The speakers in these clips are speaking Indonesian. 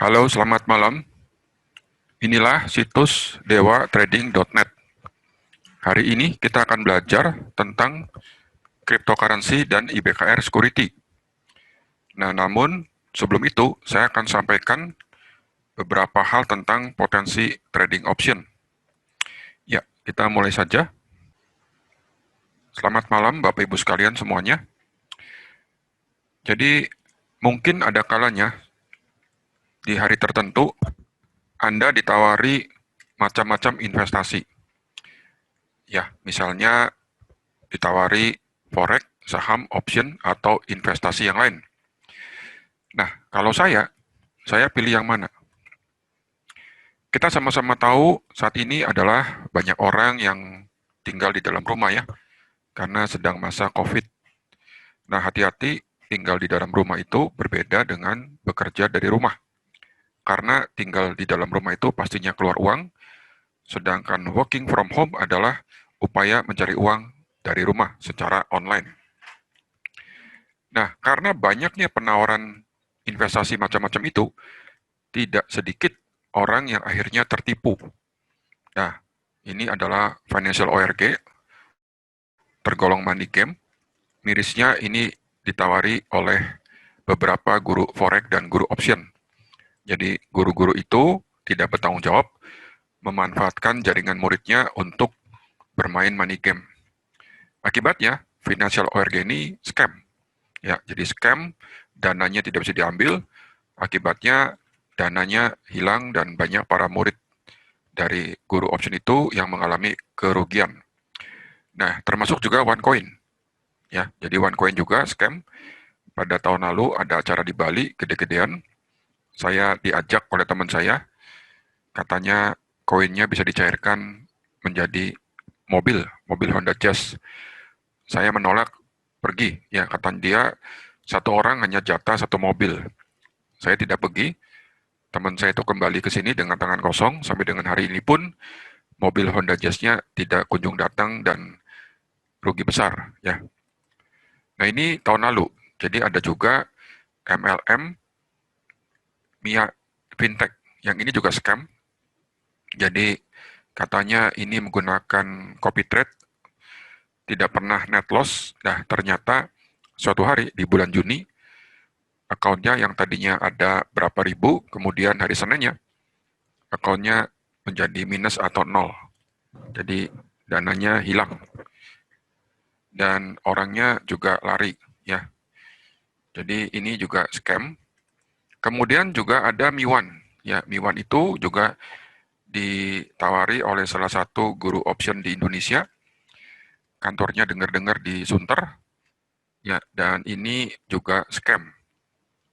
Halo, selamat malam. Inilah situs dewatrading.net. Hari ini kita akan belajar tentang cryptocurrency dan IBKR security. Nah, namun sebelum itu saya akan sampaikan beberapa hal tentang potensi trading option. Ya, kita mulai saja. Selamat malam Bapak Ibu sekalian semuanya. Jadi, mungkin ada kalanya di hari tertentu Anda ditawari macam-macam investasi. Ya, misalnya ditawari forex, saham, option, atau investasi yang lain. Nah, kalau saya pilih yang mana? Kita sama-sama tahu saat ini adalah banyak orang yang tinggal di dalam rumah ya, karena sedang masa COVID. Nah, hati-hati, tinggal di dalam rumah itu berbeda dengan bekerja dari rumah. Karena tinggal di dalam rumah itu pastinya keluar uang, sedangkan working from home adalah upaya mencari uang dari rumah secara online. Nah, karena banyaknya penawaran investasi macam-macam itu, tidak sedikit orang yang akhirnya tertipu. Nah, ini adalah financial ORG, tergolong money game. Mirisnya ini ditawari oleh beberapa guru forex dan guru option. Jadi guru-guru itu tidak bertanggung jawab memanfaatkan jaringan muridnya untuk bermain money game. Akibatnya, financial ORG ini scam. Ya, jadi scam, dananya tidak bisa diambil, akibatnya dananya hilang dan banyak para murid dari guru option itu yang mengalami kerugian. Nah, termasuk juga OneCoin. Ya, jadi OneCoin juga scam. Pada tahun lalu ada acara di Bali gede-gedean. Saya diajak oleh teman saya, katanya koinnya bisa dicairkan menjadi mobil Honda Jazz. Saya menolak, pergi. Ya, kata dia, satu orang hanya jatah satu mobil. Saya tidak pergi. Teman saya itu kembali ke sini dengan tangan kosong. Sampai dengan hari ini pun mobil Honda Jazz-nya tidak kunjung datang dan rugi besar. Ya. Nah, ini tahun lalu. Jadi ada juga MLM, Mia Fintech. Yang ini juga scam. Jadi katanya ini menggunakan copy trade, tidak pernah net loss. Nah, ternyata suatu hari di bulan Juni, akunnya yang tadinya ada berapa ribu, kemudian hari Seninnya, akunnya menjadi minus atau nol. Jadi dananya hilang. Dan orangnya juga lari. Ya. Jadi ini juga scam. Kemudian juga ada Miwan. Ya, Miwan itu juga ditawari oleh salah satu guru option di Indonesia. Kantornya dengar-dengar di Sunter. Ya, dan ini juga scam.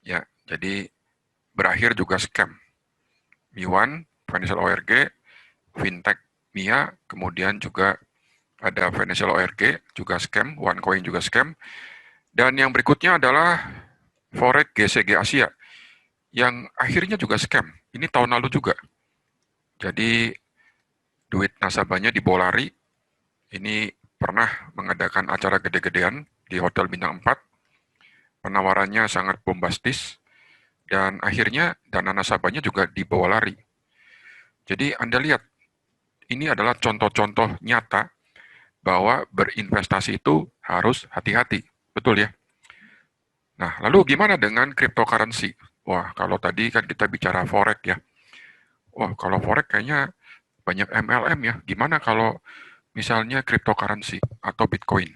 Ya, jadi berakhir juga scam. Miwan, Financial ORG, Fintech Mia, kemudian juga ada Financial ORG, juga scam, OneCoin juga scam. Dan yang berikutnya adalah Forex GCG Asia, yang akhirnya juga scam. Ini tahun lalu juga. Jadi duit nasabahnya dibolari. Ini pernah mengadakan acara gede-gedean di Hotel Bintang 4. Penawarannya sangat bombastis. Dan akhirnya dana nasabahnya juga dibawa lari. Jadi Anda lihat, ini adalah contoh-contoh nyata bahwa berinvestasi itu harus hati-hati. Betul ya? Nah, lalu gimana dengan cryptocurrency? Wah, kalau tadi kan kita bicara forex ya. Wah, kalau forex kayaknya banyak MLM ya. Gimana kalau misalnya cryptocurrency atau Bitcoin?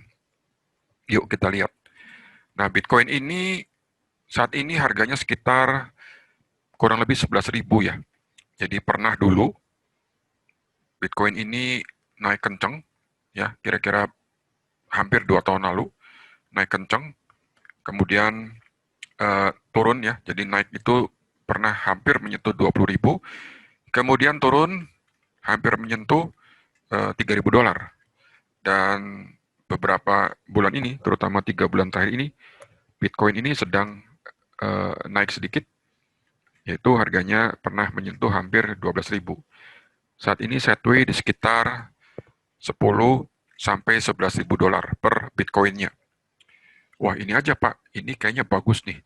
Yuk kita lihat. Nah, Bitcoin ini saat ini harganya sekitar kurang lebih 11.000 ya. Jadi pernah dulu Bitcoin ini naik kenceng, ya kira-kira hampir 2 tahun lalu naik kenceng, kemudian turun ya, jadi naik itu pernah hampir menyentuh 20.000, kemudian turun hampir menyentuh $3.000 dan beberapa bulan ini, terutama 3 bulan terakhir ini, Bitcoin ini sedang naik sedikit, yaitu harganya pernah menyentuh hampir 12.000. Saat ini setway di sekitar 10 sampai $11.000 per Bitcoinnya. Wah ini aja Pak, ini kayaknya bagus nih.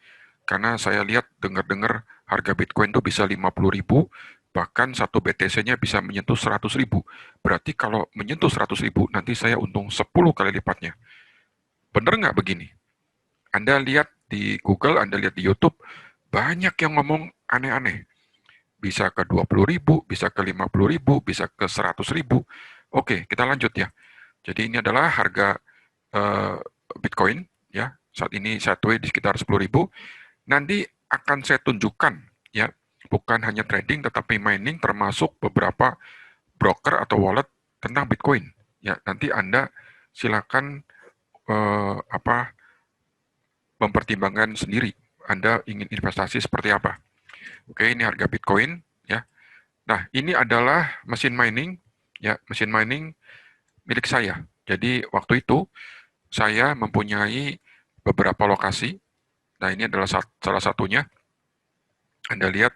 Karena saya lihat dengar-dengar Harga Bitcoin itu bisa 50.000, bahkan satu BTC-nya bisa menyentuh 100.000. Berarti kalau menyentuh 100.000, nanti saya untung 10 kali lipatnya. Bener nggak begini? Anda lihat di Google, Anda lihat di YouTube, banyak yang ngomong aneh-aneh. Bisa ke 20.000, bisa ke 50.000, bisa ke 100.000. Oke, kita lanjut ya. Jadi ini adalah harga uh, Bitcoin ya. Saat ini satu di sekitar 10.000. Nanti akan saya tunjukkan ya, bukan hanya trading tetapi mining termasuk beberapa broker atau wallet tentang Bitcoin. Ya, nanti Anda silakan mempertimbangkan sendiri Anda ingin investasi seperti apa. Oke, ini harga Bitcoin ya. Nah, ini adalah mesin mining ya, mesin mining milik saya. Jadi waktu itu saya mempunyai beberapa lokasi. Nah, ini adalah salah satunya. Anda lihat,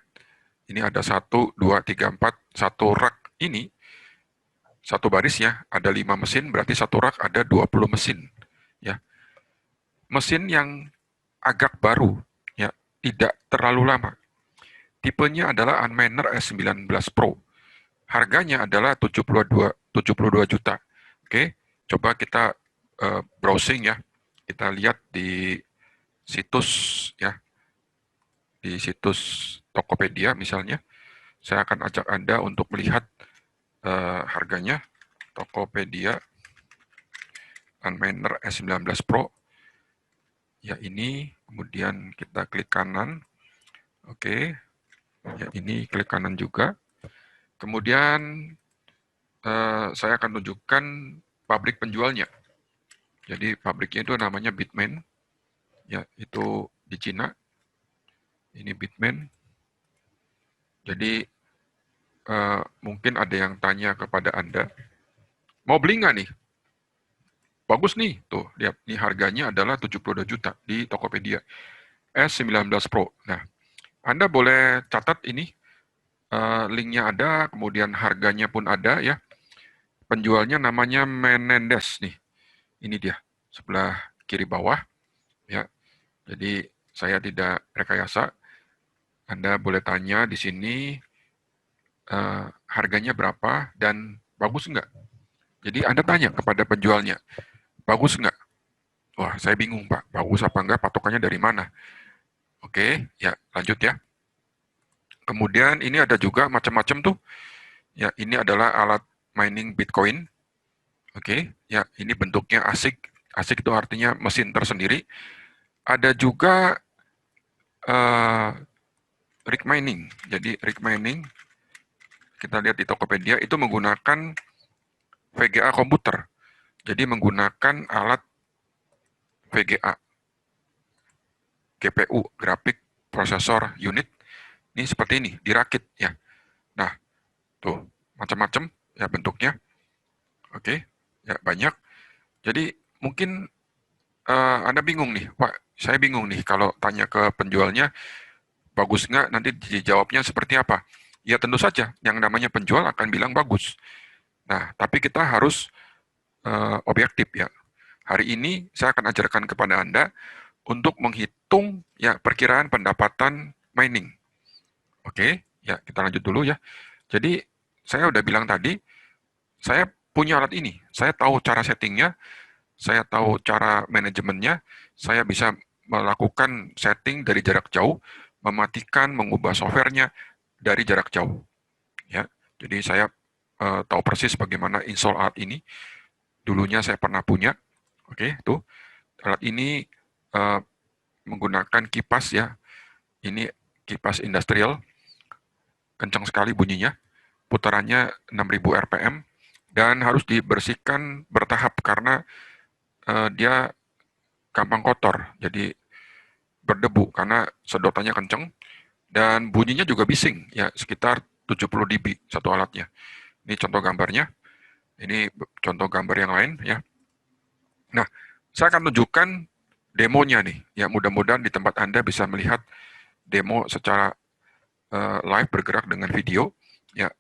ini ada 1, 2, 3, 4, satu rak ini, satu baris ya, ada 5 mesin, berarti satu rak ada 20 mesin. Ya. Mesin yang agak baru, ya, tidak terlalu lama. Tipenya adalah Unminer S19 Pro. Harganya adalah 72 juta. Oke, coba kita browsing ya. Kita lihat di situs ya, di situs Tokopedia misalnya. Saya akan ajak Anda untuk melihat harganya. Tokopedia Unminer S19 Pro. Ya ini, kemudian kita klik kanan. Oke, ya ini klik kanan juga. Kemudian saya akan tunjukkan pabrik penjualnya. Jadi pabriknya itu namanya Bitmain. Ya, itu di Cina. Ini Bitmain. Jadi mungkin ada yang tanya kepada Anda, mau beli nggak nih? Bagus nih, tuh lihat, nih harganya adalah 72 juta di Tokopedia. S19 Pro. Nah, Anda boleh catat ini, linknya ada, kemudian harganya pun ada ya. Penjualnya namanya Menendez nih. Ini dia, sebelah kiri bawah. Ya, jadi saya tidak rekayasa. Anda boleh tanya di sini harganya berapa dan bagus nggak? Jadi Anda tanya kepada penjualnya, bagus nggak? Wah, saya bingung Pak, bagus apa enggak, patokannya dari mana? Oke, ya lanjut ya. Kemudian ini ada juga macam-macam tuh. Ya, ini adalah alat mining Bitcoin. Oke, ya ini bentuknya ASIC. ASIC itu artinya mesin tersendiri. Ada juga rig mining. Jadi rig mining, kita lihat di Tokopedia, itu menggunakan VGA komputer. Jadi menggunakan alat VGA, GPU, Graphic Processor Unit. Ini seperti ini, dirakit ya. Nah, tuh macam-macam ya bentuknya. Oke, ya banyak. Jadi mungkin Anda bingung nih, Pak, saya bingung nih kalau tanya ke penjualnya, bagus nggak, nanti dijawabnya seperti apa. Ya tentu saja, yang namanya penjual akan bilang bagus. Nah, tapi kita harus objektif ya. Hari ini saya akan ajarkan kepada Anda untuk menghitung ya perkiraan pendapatan mining. Oke, ya kita lanjut dulu ya. Jadi saya udah bilang tadi, saya punya alat ini, saya tahu cara settingnya, saya tahu cara manajemennya, saya bisa melakukan setting dari jarak jauh, mematikan, mengubah softwarenya dari jarak jauh. Ya, jadi saya tahu persis bagaimana install alat ini. Dulunya saya pernah punya. Oke, tuh alat ini menggunakan kipas ya. Ini kipas industrial, kencang sekali bunyinya. Putarannya 6000 RPM dan harus dibersihkan bertahap karena dia gampang kotor. Jadi berdebu karena sedotannya kencang dan bunyinya juga bising ya, sekitar 70 dB satu alatnya. Ini contoh gambarnya. Ini contoh gambar yang lain ya. Nah, saya akan tunjukkan demonya nih. Ya, mudah-mudahan di tempat Anda bisa melihat demo secara live bergerak dengan video. Ya,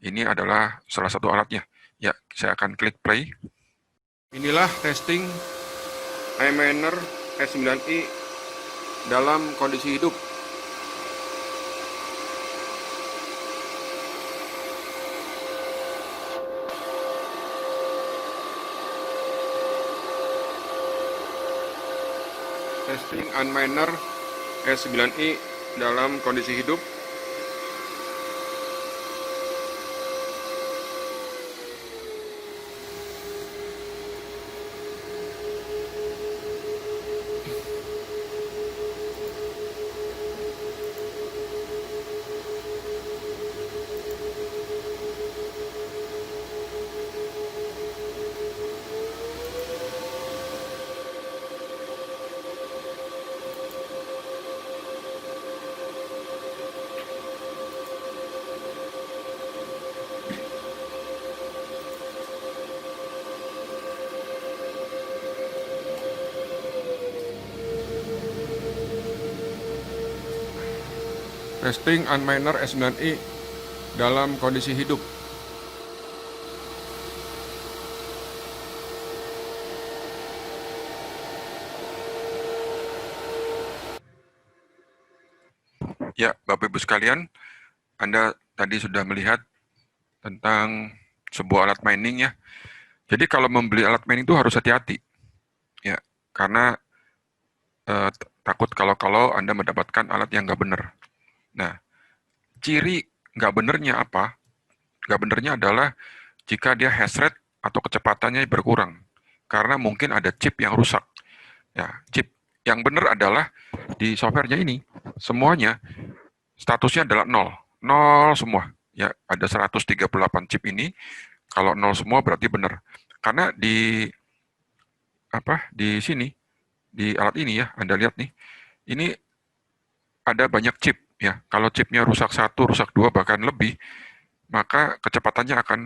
ini adalah salah satu alatnya. Ya, saya akan klik play. Inilah testing iMiner S9i dalam kondisi hidup. Testing Unminer S9i dalam kondisi hidup. Testing Unminer S9i dalam kondisi hidup. Ya, Bapak Ibu sekalian, Anda tadi sudah melihat tentang sebuah alat mining ya. Jadi kalau membeli alat mining itu harus hati-hati. Ya, karena takut kalau Anda mendapatkan alat yang nggak benar. Nah, ciri nggak benernya apa? Nggak benernya adalah jika dia hash rate atau kecepatannya berkurang. Karena mungkin ada chip yang rusak. Ya, chip yang benar adalah di softwarenya ini, semuanya statusnya adalah 0. 0 semua. Ya, ada 138 chip ini. Kalau 0 semua berarti benar. Karena di sini, di alat ini ya, Anda lihat nih, ini ada banyak chip ya. Kalau chipnya rusak 1, rusak 2 bahkan lebih, maka kecepatannya akan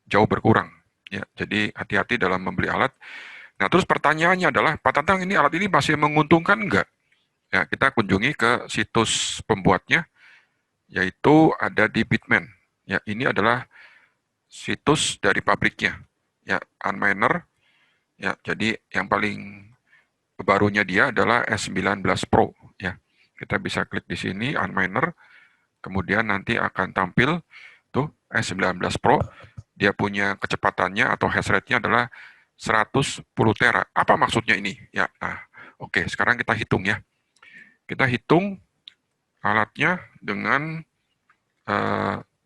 jauh berkurang. Ya, jadi hati-hati dalam membeli alat. Nah, terus pertanyaannya adalah, Pak Tatang, ini alat ini masih menguntungkan enggak? Ya, kita kunjungi ke situs pembuatnya, yaitu ada di Bitmain. Ya, ini adalah situs dari pabriknya. Ya, Unminer. Ya, jadi yang paling barunya dia adalah S19 Pro. Ya, kita bisa klik di sini Unminer, kemudian nanti akan tampil tuh S19 Pro. Dia punya kecepatannya atau hash rate-nya adalah 110 tera. Apa maksudnya ini? Ya, nah, oke, sekarang kita hitung ya. Kita hitung alatnya dengan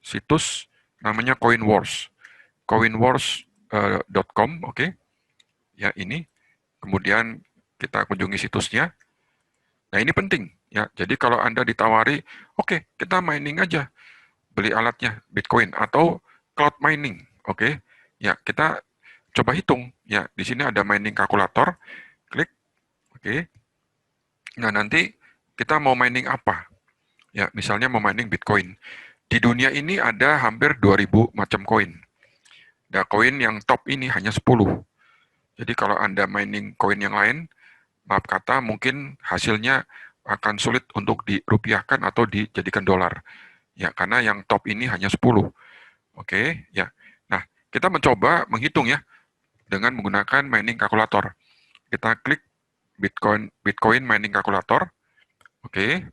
situs namanya CoinWars. CoinWars.com, oke. Ya, ini. Kemudian kita kunjungi situsnya. Nah, ini penting ya. Jadi kalau Anda ditawari, oke, kita mining aja. Beli alatnya Bitcoin atau cloud mining, oke. Ya, kita coba hitung ya. Di sini ada mining kalkulator. Klik, oke. Nah, nanti kita mau mining apa? Ya, misalnya mau mining Bitcoin. Di dunia ini ada hampir 2000 macam koin. Nah, koin yang top ini hanya 10. Jadi kalau Anda mining koin yang lain, maaf kata, mungkin hasilnya akan sulit untuk dirupiahkan atau dijadikan dolar. Ya, karena yang top ini hanya 10. Oke, ya. Nah, kita mencoba menghitung ya dengan menggunakan mining kalkulator. Kita klik Bitcoin mining kalkulator. Oke,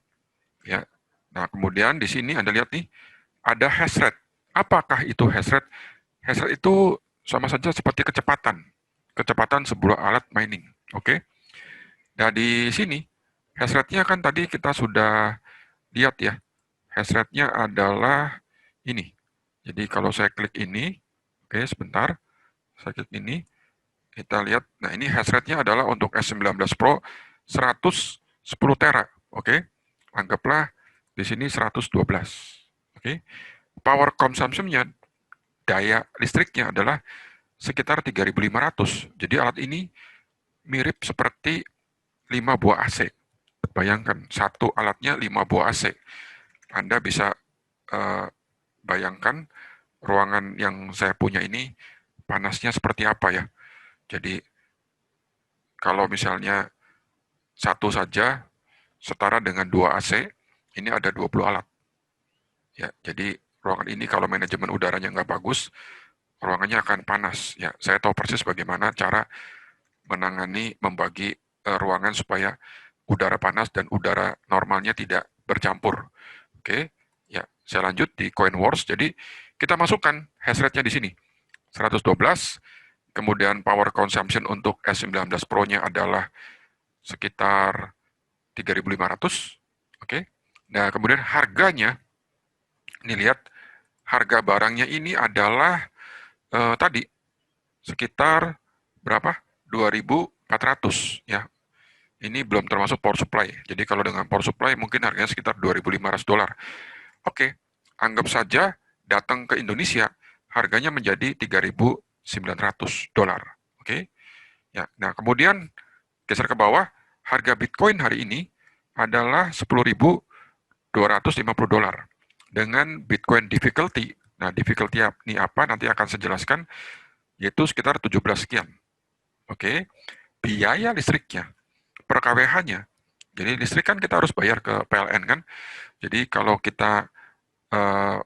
ya. Nah, kemudian di sini Anda lihat nih, ada hash rate. Apakah itu hash rate? Hash rate itu sama saja seperti kecepatan sebuah alat mining. Oke. Nah, di sini hash rate-nya kan tadi kita sudah lihat ya. Hash rate-nya adalah ini. Jadi kalau saya klik ini, oke, sebentar. Saya klik ini, kita lihat. Nah, ini hash rate-nya adalah untuk S19 Pro 110 tera. Oke. Anggaplah di sini 112. Oke. Power consumption-nya, daya listriknya adalah sekitar 3.500. Jadi alat ini mirip seperti 5 buah AC. Bayangkan, satu alatnya 5 buah AC. Anda bisa bayangkan ruangan yang saya punya ini panasnya seperti apa ya. Jadi kalau misalnya satu saja setara dengan 2 AC, ini ada 20 alat. Ya, jadi ruangan ini kalau manajemen udaranya nggak bagus, ruangannya akan panas. Ya, saya tahu persis bagaimana cara membagi ruangan supaya udara panas dan udara normalnya tidak bercampur. Oke, ya, saya lanjut di CoinWars. Jadi kita masukkan hash rate-nya di sini, 112. Kemudian power consumption untuk S19 Pro-nya adalah sekitar 3.500. Oke. Nah, kemudian harganya, ini lihat, harga barangnya ini adalah tadi sekitar berapa? 2.400 ya. Ini belum termasuk power supply. Jadi kalau dengan power supply mungkin harganya sekitar 2.500 dolar. Oke, anggap saja datang ke Indonesia harganya menjadi 3.900 dolar. Oke. Ya, nah kemudian geser ke bawah, harga Bitcoin hari ini adalah 10.250 dolar dengan Bitcoin difficulty. Nah, difficulty ini apa? Nanti akan saya jelaskan, yaitu sekitar 17 sekian. Oke. Biaya listriknya per kWh-nya. Jadi listrik kan kita harus bayar ke PLN kan. Jadi kalau kita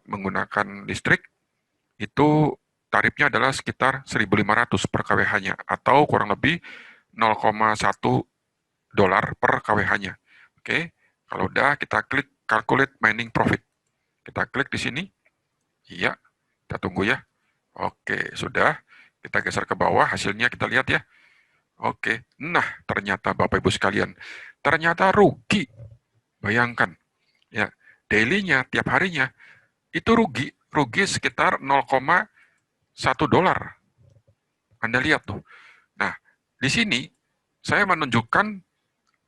menggunakan listrik itu tarifnya adalah sekitar 1.500 per kWh-nya atau kurang lebih 0,1 dolar per kWh-nya. Oke. Kalau udah kita klik calculate mining profit. Kita klik di sini. Iya. Kita tunggu ya. Oke, sudah. Kita geser ke bawah, hasilnya kita lihat ya. Oke, nah ternyata Bapak Ibu sekalian, ternyata rugi. Bayangkan, ya, daily-nya, tiap harinya, itu rugi sekitar 0,1 dolar. Anda lihat tuh. Nah, di sini saya menunjukkan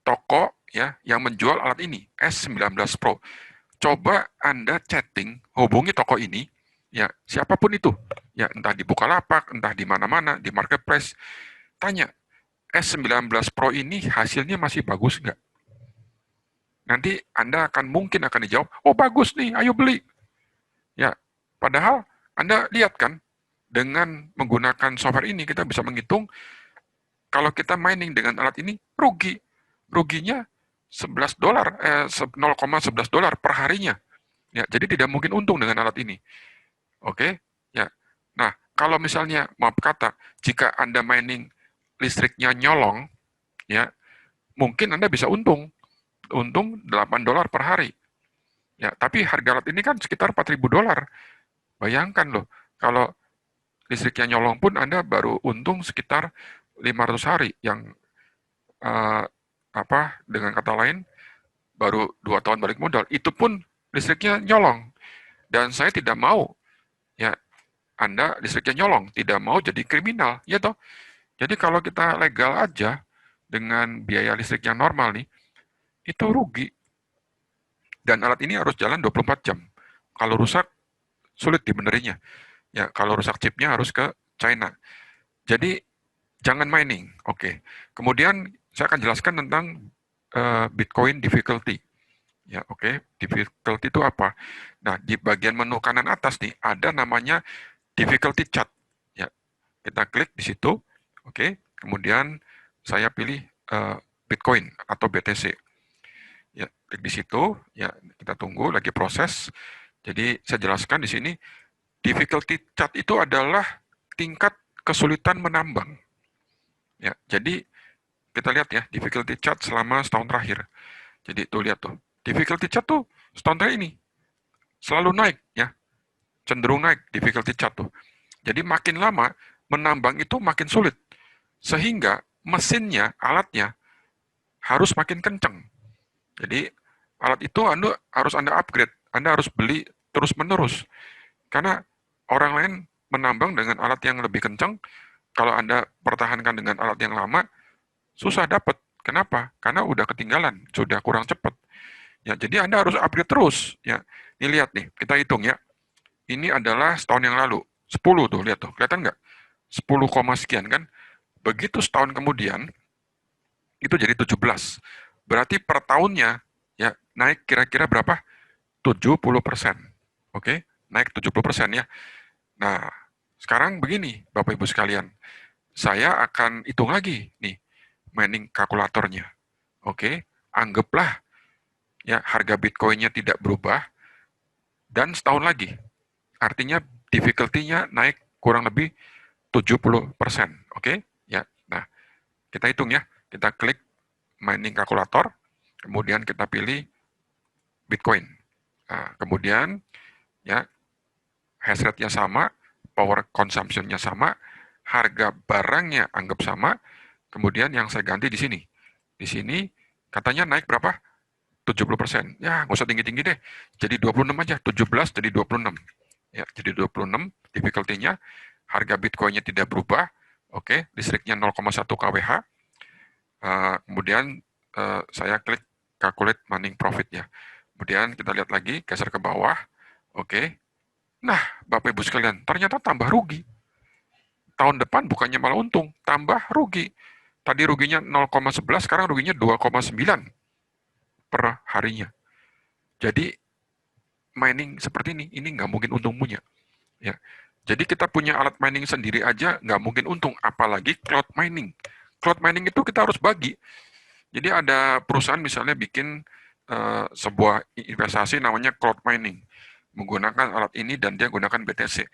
toko ya yang menjual alat ini, S19 Pro. Coba Anda chatting, hubungi toko ini, ya siapapun itu, ya entah di Bukalapak, entah di mana-mana, di marketplace, tanya, S19 Pro ini hasilnya masih bagus nggak? Nanti Anda mungkin akan dijawab, oh bagus nih, ayo beli. Ya, padahal Anda lihat kan, dengan menggunakan software ini kita bisa menghitung kalau kita mining dengan alat ini rugi. Ruginya 11 dolar, 0,11 dolar per harinya. Ya, jadi tidak mungkin untung dengan alat ini. Oke, ya. Nah, kalau misalnya maaf kata, jika Anda mining listriknya nyolong, ya, mungkin Anda bisa untung 8 dolar per hari. Ya, tapi harga alat ini kan sekitar 4.000 dolar. Bayangkan loh, kalau listriknya nyolong pun Anda baru untung sekitar 500 hari yang uh, dengan kata lain baru 2 tahun balik modal. Itu pun listriknya nyolong. Dan saya tidak mau ya Anda listriknya nyolong, tidak mau jadi kriminal, ya toh. Jadi kalau kita legal aja dengan biaya listrik yang normal nih, itu rugi. Dan alat ini harus jalan 24 jam. Kalau rusak, sulit dibenerinya. Ya, kalau rusak chipnya harus ke China. Jadi, jangan mining. Oke. Kemudian, saya akan jelaskan tentang Bitcoin difficulty. Ya, oke. Difficulty itu apa? Nah, di bagian menu kanan atas nih, ada namanya difficulty chart. Ya, kita klik di situ. Oke. Kemudian, saya pilih Bitcoin atau BTC. Ya, klik di situ, ya kita tunggu lagi proses. Jadi saya jelaskan di sini, difficulty chart itu adalah tingkat kesulitan menambang. Ya, jadi kita lihat ya, difficulty chart selama setahun terakhir. Jadi tuh lihat tuh, difficulty chart tuh setahun terakhir ini selalu naik ya, cenderung naik difficulty chart tuh. Jadi makin lama menambang itu makin sulit, sehingga mesinnya, alatnya harus makin kenceng. Jadi alat itu Anda harus upgrade, Anda harus beli terus-menerus. Karena orang lain menambang dengan alat yang lebih kencang, kalau Anda pertahankan dengan alat yang lama, susah dapat. Kenapa? Karena udah ketinggalan, sudah kurang cepat. Ya, jadi Anda harus upgrade terus. Ya, ini lihat nih, kita hitung ya. Ini adalah setahun yang lalu, 10 tuh, lihat tuh, kelihatan nggak? 10, sekian kan? Begitu setahun kemudian, itu jadi 17. Berarti per tahunnya ya naik kira-kira berapa? 70%. Oke, naik 70% ya. Nah, sekarang begini Bapak Ibu sekalian. Saya akan hitung lagi nih mining kalkulatornya. Oke, anggaplah ya harga Bitcoin-nya tidak berubah dan setahun lagi. Artinya difficulty-nya naik kurang lebih 70%. Oke? Ya. Nah, kita hitung ya. Kita klik mining kalkulator, kemudian kita pilih Bitcoin. Nah, kemudian ya hash rate-nya sama, power consumption-nya sama, harga barangnya anggap sama, kemudian yang saya ganti di sini. di sini katanya naik berapa? 70%. Ya, nggak usah tinggi-tinggi deh. Jadi 26 aja, 17 jadi 26. Ya, jadi 26 difficulty-nya, harga Bitcoin-nya tidak berubah. Oke, listriknya 0,1 kWh. Kemudian saya klik calculate mining profit ya. Kemudian kita lihat lagi, geser ke bawah. Oke. Nah, Bapak Ibu sekalian, ternyata tambah rugi. Tahun depan bukannya malah untung, tambah rugi. Tadi ruginya 0,11, sekarang ruginya 2,9 per harinya. Jadi mining seperti ini nggak mungkin untung punya. Ya. Jadi kita punya alat mining sendiri aja nggak mungkin untung, apalagi cloud mining. Cloud mining itu kita harus bagi. Jadi ada perusahaan misalnya bikin sebuah investasi namanya cloud mining, menggunakan alat ini dan dia gunakan BTC.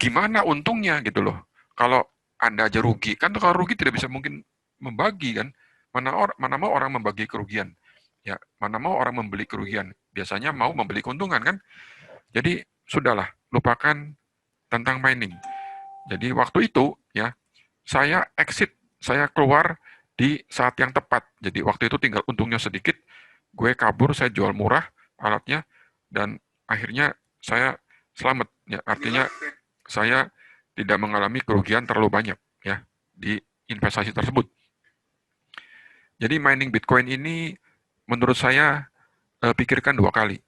Gimana untungnya gitu loh? Kalau Anda aja rugi, kan kalau rugi tidak bisa mungkin membagi kan? Mana mau orang membagi kerugian? Ya, mana mau orang membeli kerugian? Biasanya mau membeli keuntungan kan? Jadi sudahlah, lupakan tentang mining. Jadi waktu itu ya, saya exit, saya keluar di saat yang tepat. Jadi waktu itu tinggal untungnya sedikit, gue kabur, saya jual murah alatnya, dan akhirnya saya selamat. Ya, artinya saya tidak mengalami kerugian terlalu banyak ya di investasi tersebut. Jadi mining Bitcoin ini menurut saya pikirkan 2 kali.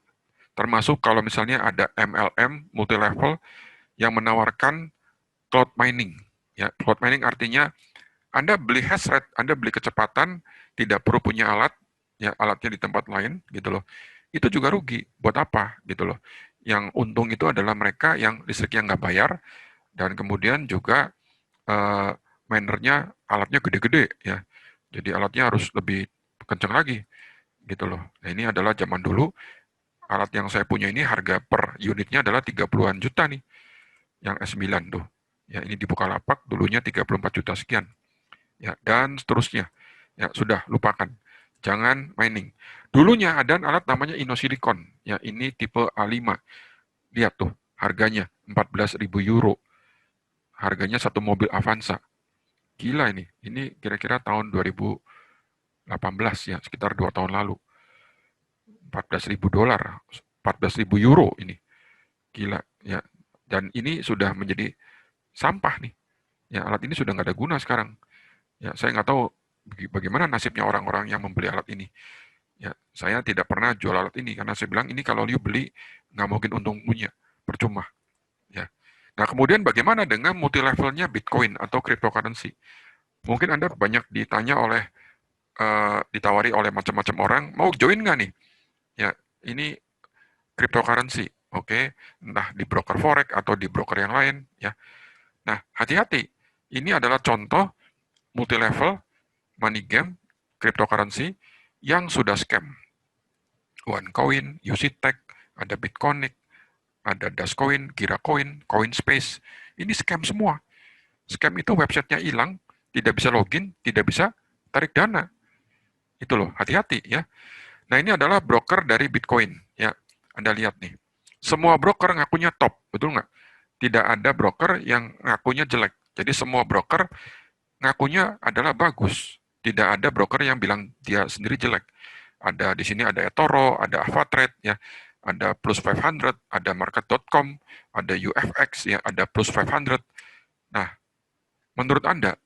Termasuk kalau misalnya ada MLM multi level yang menawarkan cloud mining. Ya, cloud mining artinya Anda beli hash rate, Anda beli kecepatan, tidak perlu punya alat, ya alatnya di tempat lain, gitu loh. Itu juga rugi. Buat apa, gitu loh. Yang untung itu adalah mereka yang listriknya nggak bayar, dan kemudian juga minernya alatnya gede-gede, ya. Jadi alatnya harus lebih kencang lagi, gitu loh. Nah, ini adalah zaman dulu, alat yang saya punya ini harga per unitnya adalah 30-an juta nih, yang S9 tuh. Ya, ini di Bukalapak dulunya 34 juta sekian. Ya, dan seterusnya. Ya, sudah lupakan. Jangan mining. Dulunya ada alat namanya Inosilicon. Ya, ini tipe A5. Lihat tuh, harganya 14.000 euro. Harganya satu mobil Avanza. Gila ini. Ini kira-kira tahun 2018 ya, sekitar 2 tahun lalu. 14.000 dolar, 14.000 euro ini. Gila ya. Dan ini sudah menjadi sampah nih. Ya, alat ini sudah nggak ada guna sekarang. Ya, saya nggak tahu bagaimana nasibnya orang-orang yang membeli alat ini. Ya, saya tidak pernah jual alat ini karena saya bilang ini kalau you beli nggak mungkin untung punya, percuma. Ya. Nah, kemudian bagaimana dengan multi levelnya Bitcoin atau cryptocurrency? Mungkin Anda banyak ditawari oleh macam-macam orang, mau join nggak nih? Ya, ini cryptocurrency, oke, entah di broker forex atau di broker yang lain, ya. Nah, hati-hati. Ini adalah contoh multi level money game cryptocurrency yang sudah scam. OneCoin, UCTech, ada Bitcoin, ada Dascoin, Giracoin, Coinspace. Ini scam semua. Scam itu websitenya hilang, tidak bisa login, tidak bisa tarik dana. Itu loh, hati-hati ya. Nah, ini adalah broker dari Bitcoin. Ya, Anda lihat nih. Semua broker ngakunya top, betul nggak? Tidak ada broker yang ngakunya jelek. Jadi semua broker ngakunya adalah bagus. Tidak ada broker yang bilang dia sendiri jelek. Ada di sini ada eToro, ada Avatrade, ya, ada Plus 500, ada Market.com, ada UFX, ya, ada Plus 500. Nah, menurut Anda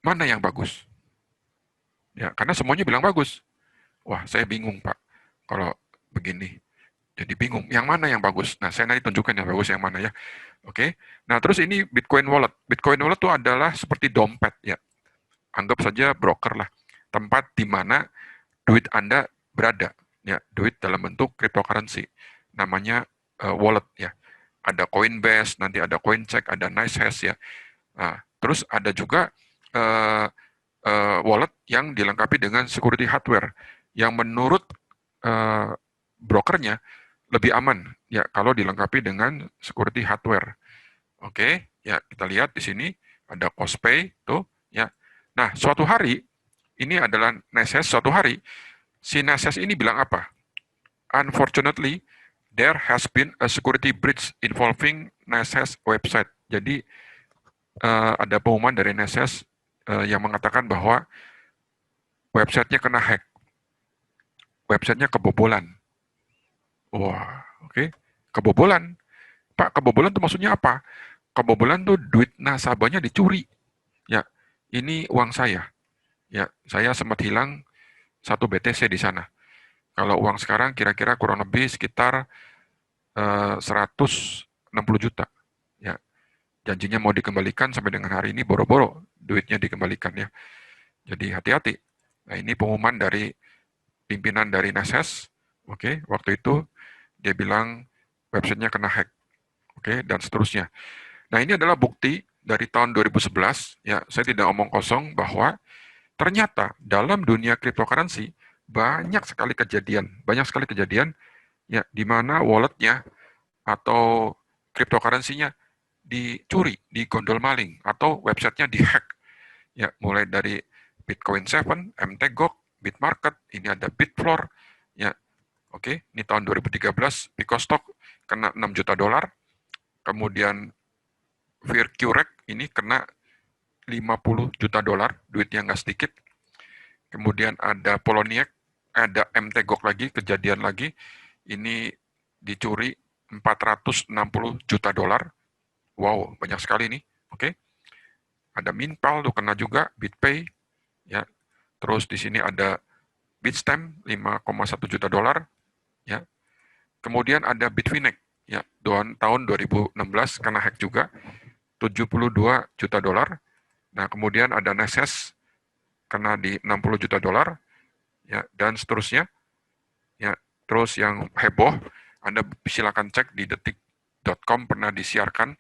mana yang bagus? Ya, karena semuanya bilang bagus. Wah, saya bingung, Pak. Kalau begini, jadi bingung. Yang mana yang bagus? Nah, saya nanti tunjukkan yang bagus yang mana ya. Oke. Nah, terus ini Bitcoin Wallet. Bitcoin Wallet itu adalah seperti dompet ya. Anggap saja broker lah. Tempat di mana duit Anda berada. Ya, duit dalam bentuk cryptocurrency. Namanya wallet ya. Ada Coinbase, nanti ada CoinCheck, ada NiceHash ya. Nah, terus ada juga uh, wallet yang dilengkapi dengan security hardware yang menurut uh, brokernya lebih aman ya kalau dilengkapi dengan security hardware. Oke, ya kita lihat di sini ada Cospay tuh ya. Nah, suatu hari ini adalah NiceHash, suatu hari si NiceHash ini bilang apa? Unfortunately, there has been a security breach involving NiceHash website. Jadi ada pengumuman dari NiceHash yang mengatakan bahwa websitenya kena hack, websitenya kebobolan. Wah, oke. Kebobolan. Pak, kebobolan itu maksudnya apa? Kebobolan tuh duit nasabahnya dicuri. Ya, ini uang saya. Ya, saya sempat hilang 1 BTC di sana. Kalau uang sekarang kira-kira kurang lebih sekitar 160 juta. Ya, janjinya mau dikembalikan sampai dengan hari ini boro-boro duitnya dikembalikan ya. Jadi hati-hati. Nah, ini pengumuman dari pimpinan dari Nases. Oke, waktu itu dia bilang websitenya kena hack. Oke, dan seterusnya. Nah, ini adalah bukti dari tahun 2011, ya, saya tidak omong kosong bahwa ternyata dalam dunia cryptocurrency banyak sekali kejadian ya di mana walletnya atau cryptocurrency-nya dicuri, digondol maling atau websitenya dihack. Ya, mulai dari Bitcoin 7, MTGOX, Bitmarket, ini ada Bitfloor, ya. Oke, ini tahun 2013 Picostock kena 6 juta dolar. Kemudian Virqrec ini kena 50 juta dolar, duitnya nggak sedikit. Kemudian ada Poloniex, ada MTGOX lagi, kejadian lagi, ini dicuri 460 juta dolar. Wow, banyak sekali nih. Oke. Ada Minpal tuh kena juga, BitPay, ya. Terus di sini ada Bitstamp 5,1 juta dolar, ya. Kemudian ada Bitfinex, ya, tahun 2016 kena hack juga, 72 juta dolar. Nah, kemudian ada Nases kena di 60 juta dolar, ya, dan seterusnya. Ya, terus yang heboh, Anda silakan cek di detik.com pernah disiarkan,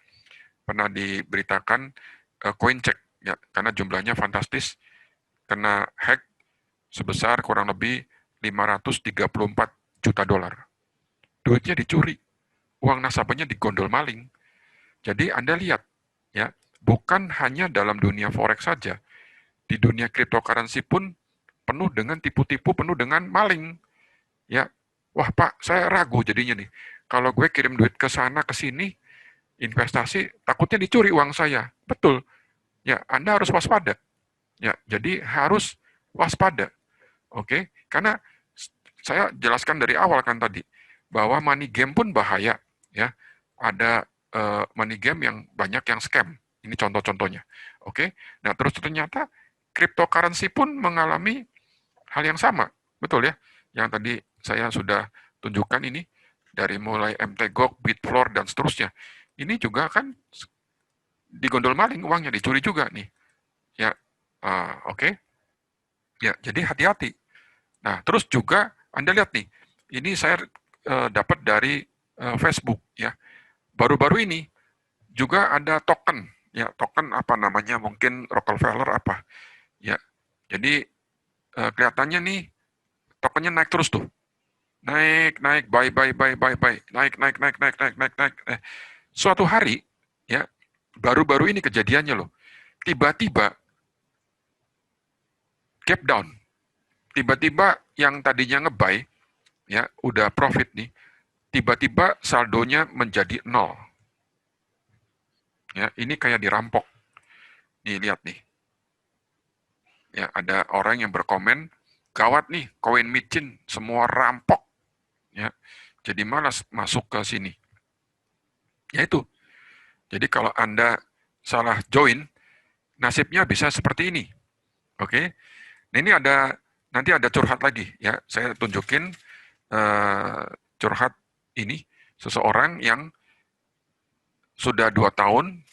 pernah diberitakan CoinCheck, ya, karena jumlahnya fantastis, kena hack sebesar kurang lebih 534 juta dolar. Duitnya dicuri, uang nasabahnya digondol maling. Jadi Anda lihat, ya, bukan hanya dalam dunia forex saja, di dunia cryptocurrency pun penuh dengan tipu-tipu, penuh dengan maling. Ya, wah Pak, saya ragu jadinya nih. Kalau gue kirim duit ke sana ke sini, investasi, takutnya dicuri uang saya. Betul. Ya, Anda harus waspada. Ya, jadi harus waspada. Oke, karena saya jelaskan dari awal kan tadi bahwa money game pun bahaya. Ya, ada money game yang banyak yang scam. Ini contoh-contohnya. Oke, nah terus ternyata cryptocurrency pun mengalami hal yang sama, betul ya? Yang tadi saya sudah tunjukkan ini dari mulai MTGOX, Bitfloor dan seterusnya. Ini juga kan digondol maling uangnya, dicuri juga nih. Ya, oke. Ya, jadi hati-hati. Nah, terus juga Anda lihat nih, ini saya dapat dari Facebook ya. Baru-baru ini juga ada token, ya token apa namanya mungkin Rockefeller apa, ya. Jadi kelihatannya nih tokennya naik terus tuh, naik, buy, naik. Suatu hari, ya, baru-baru ini kejadiannya loh, tiba-tiba gap down, tiba-tiba yang tadinya nge-buy, ya, udah profit nih, tiba-tiba saldonya menjadi 0. Ya, ini kayak dirampok. Nih, lihat nih. Ya, ada orang yang berkomen, gawat nih, koin micin, semua rampok. Ya, jadi malas masuk ke sini. Ya itu. Jadi kalau Anda salah join, nasibnya bisa seperti ini. Oke. Nah, ini nanti ada curhat lagi ya. Saya tunjukin curhat ini seseorang yang sudah 2 tahun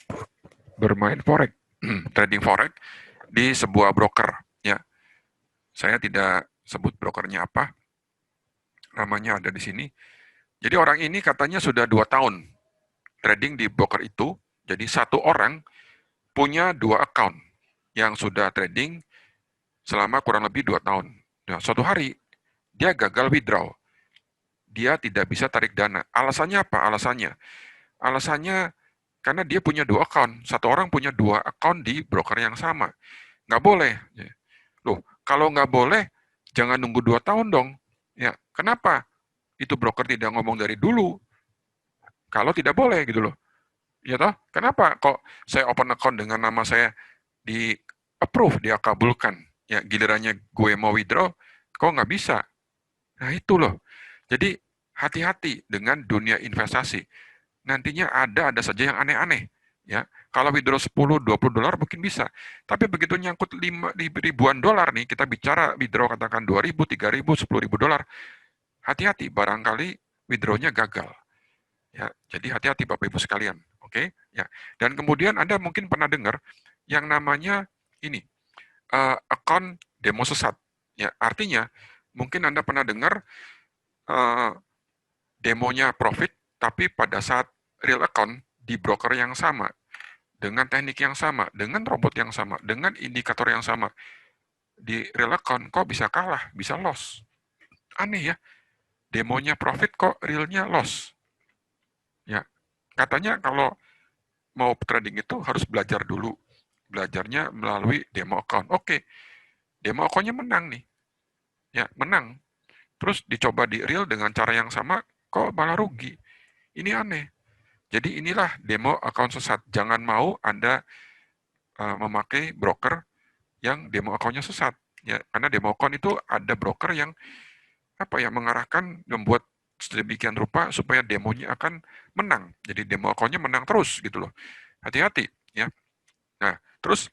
bermain forex, trading forex di sebuah broker ya. Saya tidak sebut brokernya apa, namanya ada di sini. Jadi orang ini katanya sudah 2 tahun trading di broker itu. Jadi satu orang punya 2 account yang sudah trading selama kurang lebih 2 tahun. Nah, suatu hari dia gagal withdraw. Dia tidak bisa tarik dana. Alasannya apa? Alasannya karena dia punya 2 account. Satu orang punya 2 account di broker yang sama. Nggak boleh. Loh, kalau nggak boleh, jangan nunggu 2 tahun dong. Ya, kenapa? Itu broker tidak ngomong dari dulu. Kalau tidak boleh gitu loh. Ya toh? Kenapa kok saya open account dengan nama saya di approve, dia kabulkan? Ya, gilirannya gue mau withdraw, kok nggak bisa. Nah, itu loh. Jadi, hati-hati dengan dunia investasi. Nantinya ada saja yang aneh-aneh. Ya, kalau withdraw 10, 20 dolar mungkin bisa. Tapi begitu nyangkut ribuan dolar nih, kita bicara withdraw katakan 2.000, 3.000, 10.000 dolar, hati-hati, barangkali withdrawnya gagal. Ya, jadi hati-hati Bapak Ibu sekalian. Oke, ya. Dan kemudian Anda mungkin pernah dengar yang namanya ini, account demo sesat. Ya, artinya mungkin Anda pernah dengar uh, demonya profit, tapi pada saat real account di broker yang sama, dengan teknik yang sama, dengan robot yang sama, dengan indikator yang sama, di real account kok bisa kalah, bisa loss. Aneh ya, demonya profit kok realnya loss. Ya, katanya kalau mau trading itu harus belajar dulu. Belajarnya melalui demo account. Oke, demo account-nya menang nih. Ya, menang. Terus dicoba di real dengan cara yang sama, kok malah rugi. Ini aneh. Jadi inilah demo account sesat. Jangan mau Anda memakai broker yang demo account-nya sesat. Ya, karena demo account itu ada broker yang mengarahkan, membuat sedemikian rupa supaya demonya akan menang. Jadi demo account-nya menang terus gitu loh. Hati-hati ya. Nah, terus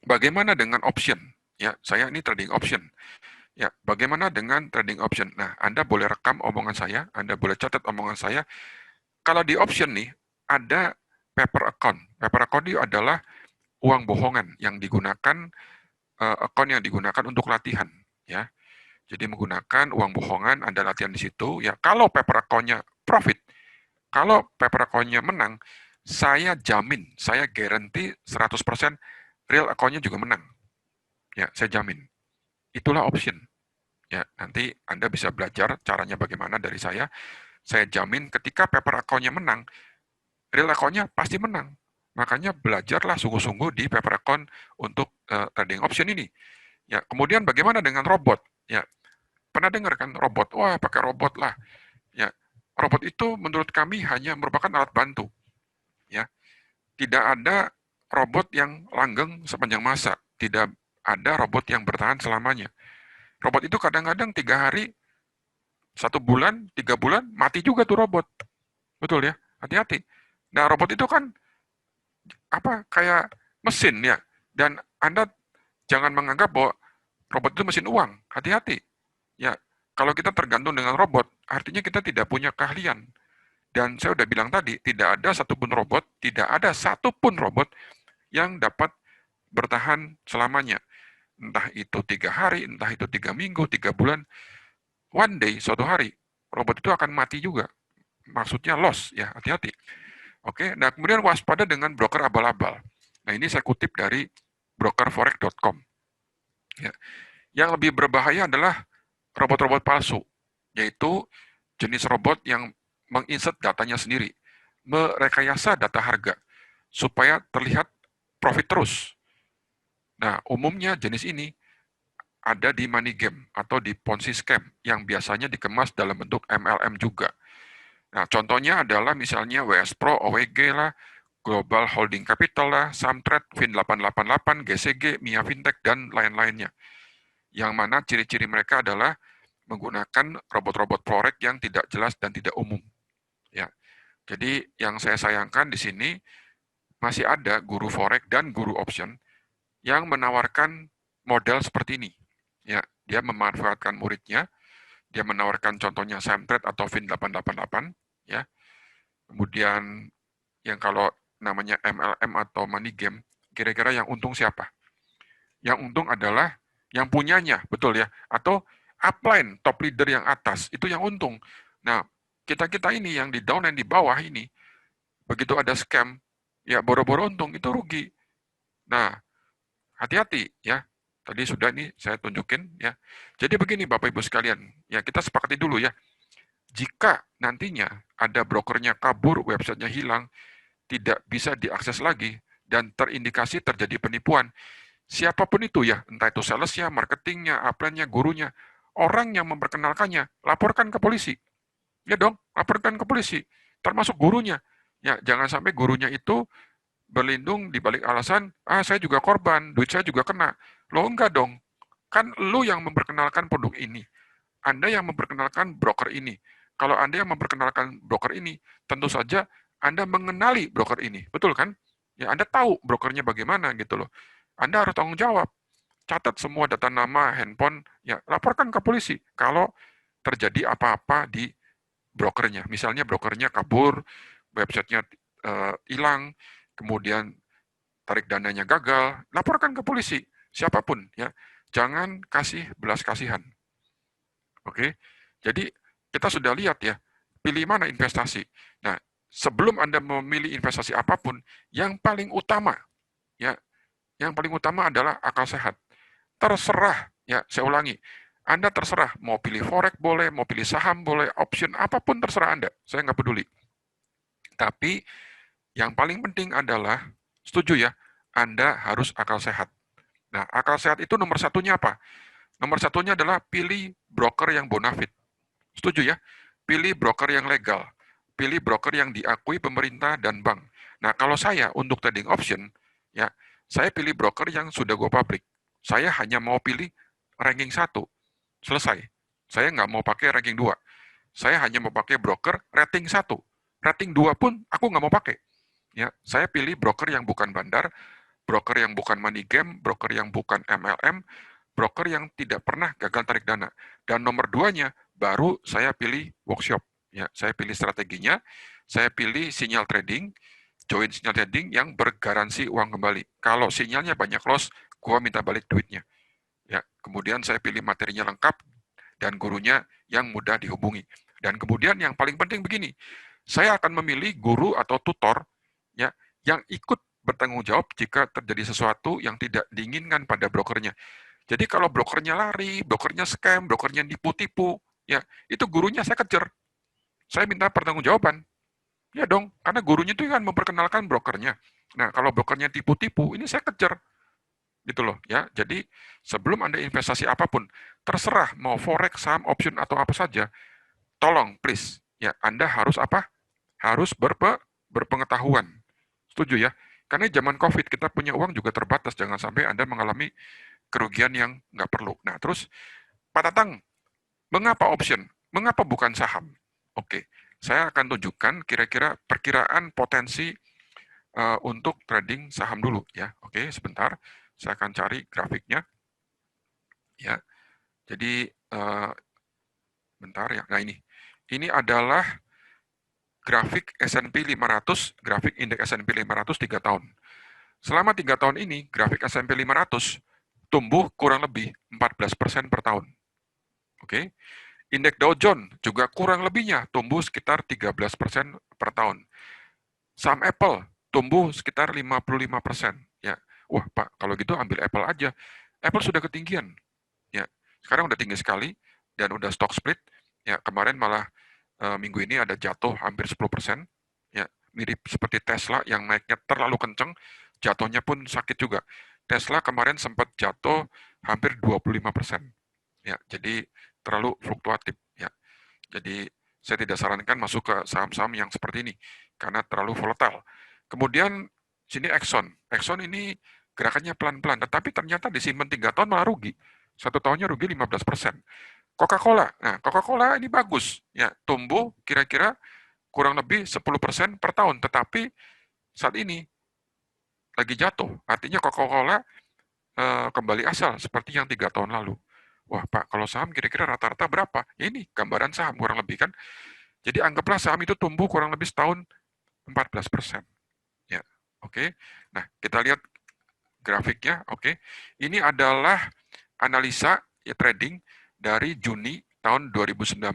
bagaimana dengan option? Ya, saya ini trading option. Ya, bagaimana dengan trading option? Nah, Anda boleh rekam omongan saya, Anda boleh catat omongan saya. Kalau di option nih, ada paper account. Paper account itu adalah uang bohongan yang digunakan, account yang digunakan untuk latihan. Ya, jadi menggunakan uang bohongan, Anda latihan di situ. Ya, kalau paper account-nya profit, kalau paper account-nya menang, saya jamin, saya guarantee 100% real account-nya juga menang. Ya, saya jamin. Itulah option. Ya, nanti Anda bisa belajar caranya bagaimana dari saya. Saya jamin ketika paper account-nya menang, real account-nya pasti menang. Makanya belajarlah sungguh-sungguh di paper account untuk trading option ini. Ya, kemudian bagaimana dengan robot? Ya, pernah dengar kan robot? Wah, pakai robot lah. Ya, robot itu menurut kami hanya merupakan alat bantu. Ya, tidak ada robot yang langgeng sepanjang masa. Tidak ada robot yang bertahan selamanya. Robot itu kadang-kadang 3 hari, 1 bulan, 3 bulan, mati juga tuh robot. Betul ya? Hati-hati. Nah, robot itu kan kayak mesin ya. Dan Anda jangan menganggap bahwa robot itu mesin uang. Hati-hati. Ya, kalau kita tergantung dengan robot, artinya kita tidak punya keahlian. Dan saya udah bilang tadi, tidak ada satupun robot, tidak ada satupun robot yang dapat bertahan selamanya. Entah itu 3 hari, entah itu 3 minggu, 3 bulan. One day, suatu hari, robot itu akan mati juga. Maksudnya loss, ya hati-hati. Oke, nah kemudian waspada dengan broker abal-abal. Nah ini saya kutip dari brokerforex.com. Ya. Yang lebih berbahaya adalah robot-robot palsu, yaitu jenis robot yang menginsert datanya sendiri, merekayasa data harga, supaya terlihat profit terus. Nah, umumnya jenis ini ada di money game atau di Ponzi scam yang biasanya dikemas dalam bentuk MLM juga. Nah, contohnya adalah misalnya WS Pro, OWG lah, Global Holding Capital lah, Samtrade, Fin888, GCG, Mia Fintech, dan lain-lainnya. Yang mana ciri-ciri mereka adalah menggunakan robot-robot forex yang tidak jelas dan tidak umum. Ya, jadi yang saya sayangkan di sini masih ada guru forex dan guru option yang menawarkan model seperti ini. Ya, dia memanfaatkan muridnya, dia menawarkan contohnya Samtrade atau Fin888, ya. Kemudian yang kalau namanya MLM atau money game, kira-kira yang untung siapa? Yang untung adalah yang punyanya, betul ya? Atau upline, top leader yang atas, itu yang untung. Nah, kita-kita ini yang di down dan di bawah ini, begitu ada scam, ya boro-boro untung, itu rugi. Nah, hati-hati ya. Tadi sudah nih saya tunjukin ya. Jadi begini Bapak Ibu sekalian, ya kita sepakati dulu ya. Jika nantinya ada brokernya kabur, websitenya hilang, tidak bisa diakses lagi, dan terindikasi terjadi penipuan, siapapun itu ya, entah itu salesnya, marketingnya, upline-nya, gurunya, orang yang memperkenalkannya, laporkan ke polisi. Ya dong, laporkan ke polisi, termasuk gurunya. Ya, jangan sampai gurunya itu berlindung di balik alasan, saya juga korban, duit saya juga kena. Loh enggak dong, kan lu yang memperkenalkan produk ini. Anda yang memperkenalkan broker ini. Kalau Anda yang memperkenalkan broker ini, tentu saja Anda mengenali broker ini. Betul kan? Ya, Anda tahu brokernya bagaimana gitu loh. Anda harus tanggung jawab. Catat semua data nama, handphone, ya laporkan ke polisi kalau terjadi apa-apa di brokernya. Misalnya brokernya kabur, websitenya hilang, kemudian tarik dananya gagal, laporkan ke polisi, siapapun ya. Jangan kasih belas kasihan. Oke. Jadi kita sudah lihat ya, pilih mana investasi. Nah, sebelum Anda memilih investasi apapun, yang paling utama ya, yang paling utama adalah akal sehat. Terserah, ya saya ulangi, Anda terserah mau pilih forex boleh, mau pilih saham boleh, option apapun terserah Anda, saya nggak peduli. Tapi yang paling penting adalah, setuju ya, Anda harus akal sehat. Nah, akal sehat itu nomor satunya apa? Nomor satunya adalah pilih broker yang bonafit. Setuju ya? Pilih broker yang legal. Pilih broker yang diakui pemerintah dan bank. Nah, kalau saya untuk trading option, ya, saya pilih broker yang sudah go public. Saya hanya mau pilih ranking 1. Selesai. Saya nggak mau pakai ranking 2. Saya hanya mau pakai broker rating 1. Rating 2 pun aku nggak mau pakai. Ya, saya pilih broker yang bukan bandar, broker yang bukan money game, broker yang bukan MLM, broker yang tidak pernah gagal tarik dana. Dan nomor duanya, baru saya pilih workshop. Ya, saya pilih strateginya, saya pilih sinyal trading, join sinyal trading yang bergaransi uang kembali. Kalau sinyalnya banyak loss, gua minta balik duitnya. Ya, kemudian saya pilih materinya lengkap dan gurunya yang mudah dihubungi. Dan kemudian yang paling penting begini, saya akan memilih guru atau tutor ya yang ikut bertanggung jawab jika terjadi sesuatu yang tidak diinginkan pada brokernya. Jadi kalau brokernya lari, brokernya scam, brokernya tipu-tipu, ya itu gurunya saya kejar. Saya minta pertanggungjawaban. Ya dong, karena gurunya itu kan memperkenalkan brokernya. Nah, kalau brokernya tipu-tipu, ini saya kejar. Gitu loh, ya. Jadi, sebelum Anda investasi apapun, terserah mau forex, saham, option, atau apa saja, tolong, please, ya, Anda harus apa? Harus berpengetahuan. Setuju ya? Karena zaman COVID, kita punya uang juga terbatas. Jangan sampai Anda mengalami kerugian yang nggak perlu. Nah, terus, Pak Tatang, mengapa option? Mengapa bukan saham? Oke, saya akan tunjukkan kira-kira perkiraan potensi untuk trading saham dulu ya. Oke, sebentar. Saya akan cari grafiknya ya. Jadi bentar ya. Nah, ini adalah grafik S&P 500, grafik indeks S&P 500 3 tahun. Selama 3 tahun ini, grafik S&P 500 tumbuh kurang lebih 14% per tahun. Oke. Indeks Dow Jones juga kurang lebihnya tumbuh sekitar 13% per tahun. Saham Apple tumbuh sekitar 55%. Ya. Wah, Pak, kalau gitu ambil Apple aja. Apple sudah ketinggian. Ya. Sekarang udah tinggi sekali dan udah stock split. Ya, kemarin malah minggu ini ada jatuh hampir 10%. Ya, mirip seperti Tesla yang naiknya terlalu kencang, jatuhnya pun sakit juga. Tesla kemarin sempat jatuh hampir 25%. Ya, jadi terlalu fluktuatif. Ya, jadi saya tidak sarankan masuk ke saham-saham yang seperti ini karena terlalu volatile. Kemudian sini Exxon. Exxon ini gerakannya pelan-pelan, tetapi ternyata disimpan 3 tahun malah rugi. 1 tahunnya rugi 15%. Coca-Cola. Nah, Coca-Cola ini bagus. Ya, tumbuh kira-kira kurang lebih 10% per tahun, tetapi saat ini lagi jatuh. Artinya Coca-Cola kembali asal seperti yang 3 tahun lalu. Wah, Pak, kalau saham kira-kira rata-rata berapa? Ya ini gambaran saham kurang lebih kan. Jadi anggaplah saham itu tumbuh kurang lebih setahun 14%. Ya, oke. Nah, kita lihat grafiknya, oke. Ini adalah analisa ya, trading dari Juni tahun 2019.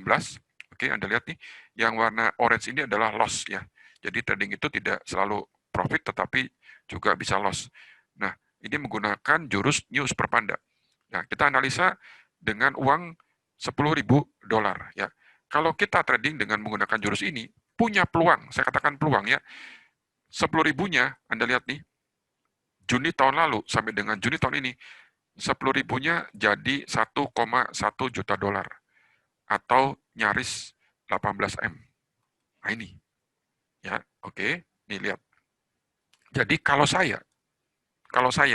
Oke, Anda lihat nih, yang warna orange ini adalah loss ya. Jadi trading itu tidak selalu profit tetapi juga bisa loss. Nah, ini menggunakan jurus news per panda. Nah, kita analisa dengan uang 10.000 dolar ya. Kalau kita trading dengan menggunakan jurus ini, punya peluang, saya katakan peluang ya, 10 ribunya, Anda lihat nih, Juni tahun lalu sampai dengan Juni tahun ini, 10 ribunya jadi 1,1 juta dolar atau nyaris 18 M. Nah ini, ya, oke, nih lihat. Jadi kalau saya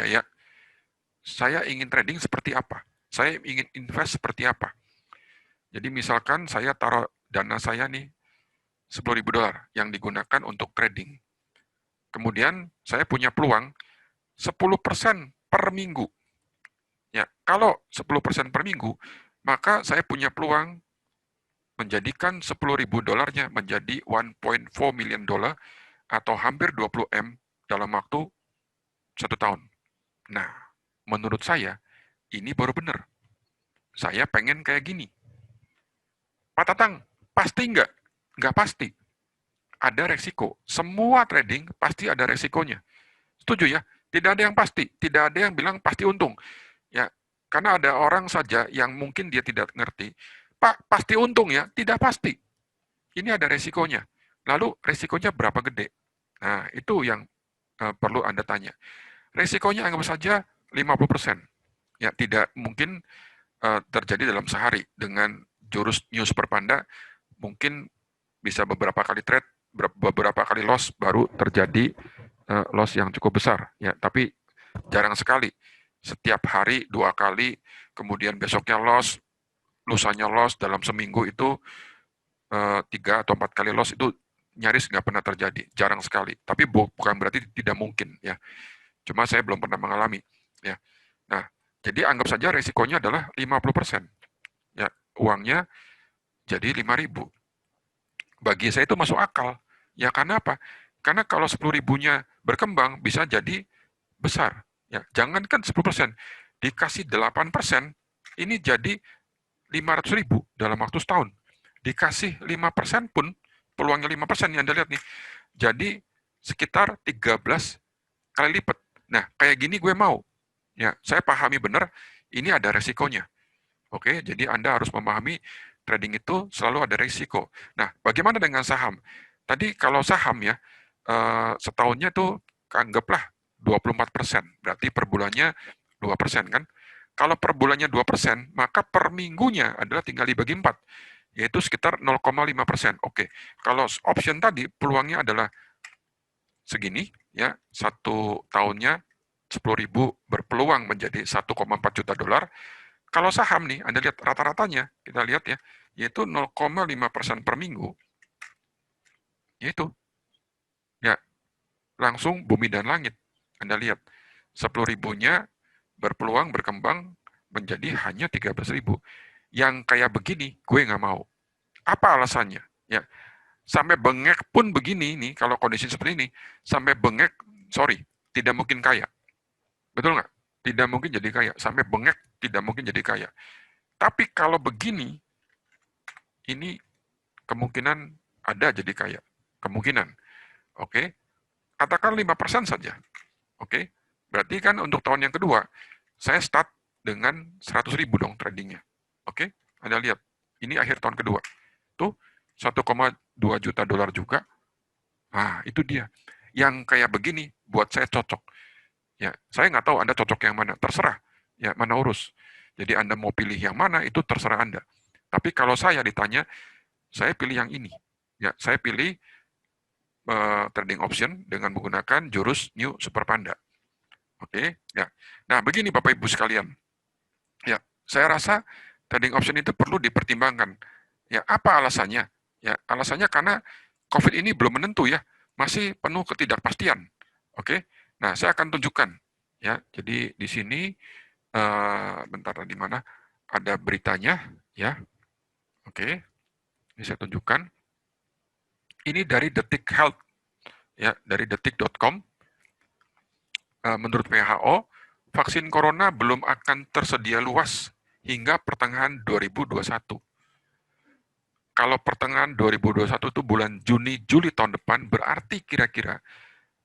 ya, saya ingin trading seperti apa? Saya ingin invest seperti apa? Jadi misalkan saya taruh dana saya nih $10.000 yang digunakan untuk trading. Kemudian saya punya peluang 10% per minggu. Ya, kalau 10% per minggu, maka saya punya peluang menjadikan $10.000 menjadi $1.4 million atau hampir 20 M dalam waktu 1 tahun. Nah, menurut saya ini baru benar. Saya pengen kayak gini. Pak Tatang, pasti nggak? Nggak pasti. Ada resiko. Semua trading pasti ada resikonya. Setuju ya? Tidak ada yang pasti. Tidak ada yang bilang pasti untung. Ya, karena ada orang saja yang mungkin dia tidak ngerti. Pak, pasti untung ya? Tidak pasti. Ini ada resikonya. Lalu resikonya berapa gede? Nah, itu yang perlu Anda tanya. Resikonya anggap saja 50%. Ya, tidak mungkin terjadi dalam sehari. Dengan jurus News per Panda, mungkin bisa beberapa kali trade, beberapa kali loss, baru terjadi loss yang cukup besar. Ya, tapi jarang sekali. Setiap hari 2 kali, kemudian besoknya loss, lusanya loss, dalam seminggu itu 3 atau 4 kali loss, itu nyaris nggak pernah terjadi, jarang sekali. Tapi bukan berarti tidak mungkin ya. Cuma saya belum pernah mengalami ya. Nah, jadi anggap saja resikonya adalah 50%. Ya, uangnya jadi 5.000. Bagi saya itu masuk akal. Ya karena apa? Karena kalau 10.000-nya berkembang bisa jadi besar. Ya, jangankan 10%, dikasih 8%, ini jadi 500.000 dalam waktu setahun. Dikasih 5% pun, peluangnya 5% yang Anda lihat nih, jadi sekitar 13 kali lipat. Nah, kayak gini gue mau. Ya, saya pahami benar, ini ada resikonya. Oke, jadi Anda harus memahami trading itu selalu ada risiko. Nah, bagaimana dengan saham? Tadi kalau saham ya, setahunnya tuh anggaplah 24%, berarti per bulannya 2% kan? Kalau per bulannya 2%, maka per minggunya adalah tinggal dibagi 4, yaitu sekitar 0,5%. Oke, kalau option tadi peluangnya adalah segini, ya, 1 tahunnya 10.000 berpeluang menjadi 1,4 juta dolar. Kalau saham nih, Anda lihat rata-ratanya, kita lihat ya, yaitu 0,5% per minggu, yaitu ya langsung bumi dan langit. Anda lihat, 10.000-nya berpeluang berkembang menjadi hanya 13.000. Yang kayak begini, gue nggak mau. Apa alasannya? Ya, sampai bengek pun begini nih, kalau kondisi seperti ini, sampai bengek, sorry, tidak mungkin kaya. Betul nggak? Tidak mungkin jadi kaya. Sampai bengek, tidak mungkin jadi kaya. Tapi kalau begini, ini kemungkinan ada jadi kaya. Kemungkinan. Oke. Katakan 5% saja. Oke. Berarti kan untuk tahun yang kedua, saya start dengan 100.000 dong tradingnya. Oke. Anda lihat. Ini akhir tahun kedua. Tuh, 1,2 juta dolar juga. Nah, itu dia. Yang kayak begini, buat saya cocok. Ya, saya nggak tahu Anda cocok yang mana. Terserah. Ya, mana urus. Jadi Anda mau pilih yang mana, itu terserah Anda. Tapi kalau saya ditanya, saya pilih yang ini. Ya, saya pilih trading option dengan menggunakan jurus New Super Panda. Oke, ya. Nah, begini Bapak Ibu sekalian. Ya, saya rasa trading option itu perlu dipertimbangkan. Ya, apa alasannya? Ya, alasannya karena COVID ini belum menentu ya, masih penuh ketidakpastian. Oke. Nah, saya akan tunjukkan ya. Jadi di sini bentar di mana ada beritanya ya. Oke. Ini saya tunjukkan. Ini dari Detik Health ya, dari detik.com. Menurut WHO, vaksin corona belum akan tersedia luas hingga pertengahan 2021. Kalau pertengahan 2021 itu bulan Juni, Juli tahun depan, berarti kira-kira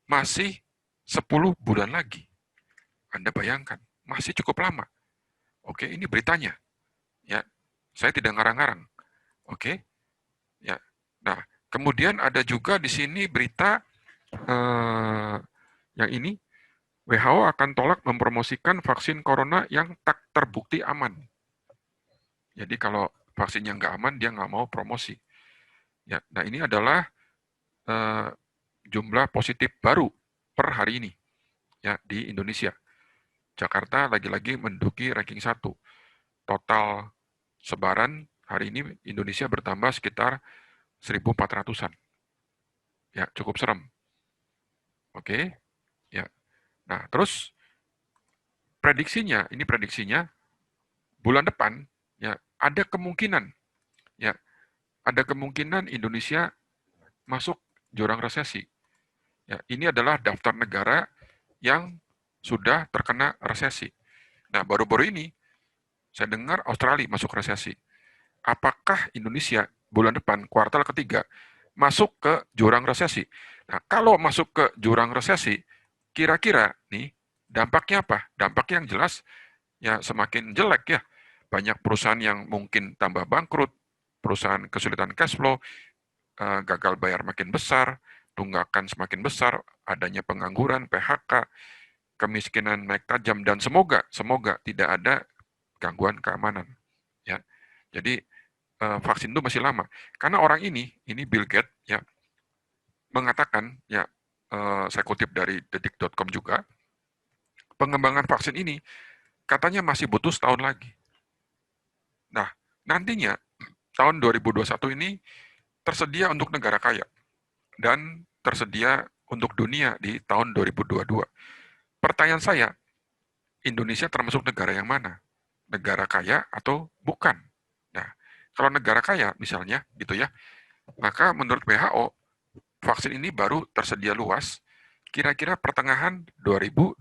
masih 10 bulan lagi. Anda bayangkan, masih cukup lama. Oke, ini beritanya. Ya, saya tidak ngarang-ngarang. Oke, ya. Nah, kemudian ada juga di sini berita yang ini, WHO akan tolak mempromosikan vaksin corona yang tak terbukti aman. Jadi kalau vaksinnya nggak aman, dia nggak mau promosi. Ya, nah ini adalah jumlah positif baru per hari ini ya di Indonesia. Jakarta lagi-lagi menduduki ranking 1. Total sebaran hari ini Indonesia bertambah sekitar 1.400-an. Ya, cukup serem. Oke. Ya. Nah, terus ini prediksinya bulan depan ya ya ada kemungkinan Indonesia masuk jurang resesi. Ya, ini adalah daftar negara yang sudah terkena resesi. Nah, baru-baru ini saya dengar Australia masuk resesi. Apakah Indonesia bulan depan kuartal ketiga masuk ke jurang resesi? Nah, kalau masuk ke jurang resesi, kira-kira nih dampaknya apa? Dampaknya yang jelas ya semakin jelek ya. Banyak perusahaan yang mungkin tambah bangkrut, perusahaan kesulitan cash flow, gagal bayar makin besar, tunggakan semakin besar, adanya pengangguran, PHK, kemiskinan naik tajam, dan semoga tidak ada gangguan keamanan. Ya, jadi vaksin itu masih lama. Karena orang ini Bill Gates ya mengatakan ya saya kutip dari detik.com juga, pengembangan vaksin ini katanya masih butuh setahun lagi. Nah, nantinya tahun 2021 ini tersedia untuk negara kaya dan tersedia untuk dunia di tahun 2022. Pertanyaan saya, Indonesia termasuk negara yang mana? Negara kaya atau bukan? Nah, kalau negara kaya misalnya gitu ya, maka menurut WHO vaksin ini baru tersedia luas kira-kira pertengahan 2021,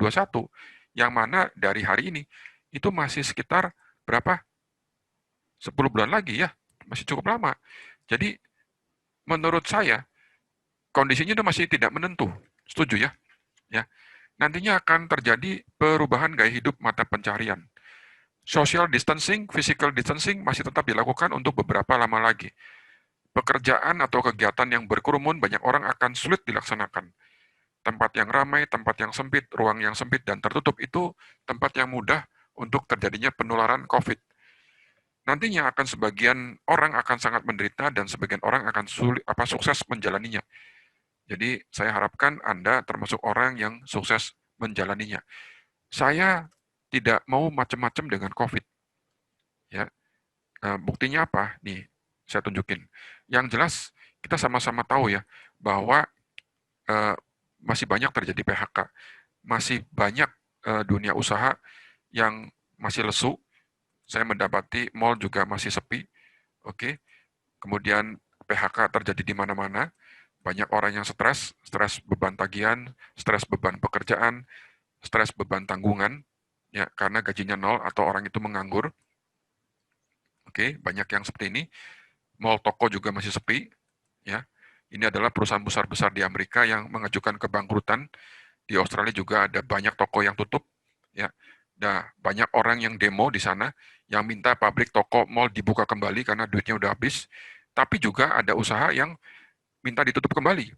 yang mana dari hari ini itu masih sekitar berapa? 10 bulan lagi ya, masih cukup lama. Jadi menurut saya kondisinya itu masih tidak menentu. Setuju ya? Ya. Nantinya akan terjadi perubahan gaya hidup mata pencarian. Social distancing, physical distancing masih tetap dilakukan untuk beberapa lama lagi. Pekerjaan atau kegiatan yang berkerumun banyak orang akan sulit dilaksanakan. Tempat yang ramai, tempat yang sempit, ruang yang sempit dan tertutup itu tempat yang mudah untuk terjadinya penularan COVID. Nantinya akan sebagian orang akan sangat menderita dan sebagian orang akan sukses menjalaninya. Jadi saya harapkan Anda termasuk orang yang sukses menjalaninya. Saya tidak mau macam-macam dengan COVID. Ya, buktinya apa? Nih, saya tunjukin. Yang jelas kita sama-sama tahu ya bahwa eh, masih banyak terjadi PHK, masih banyak dunia usaha yang masih lesu. Saya mendapati mall juga masih sepi. Oke, kemudian PHK terjadi di mana-mana. Banyak orang yang stres beban tagihan, stres beban pekerjaan, stres beban tanggungan, ya karena gajinya nol atau orang itu menganggur. Oke, banyak yang seperti ini. Mall toko juga masih sepi, ya. Ini adalah perusahaan besar-besar di Amerika yang mengajukan kebangkrutan. Di Australia juga ada banyak toko yang tutup, ya. Nah, banyak orang yang demo di sana yang minta pabrik, toko, mall dibuka kembali karena duitnya udah habis. Tapi juga ada usaha yang minta ditutup kembali.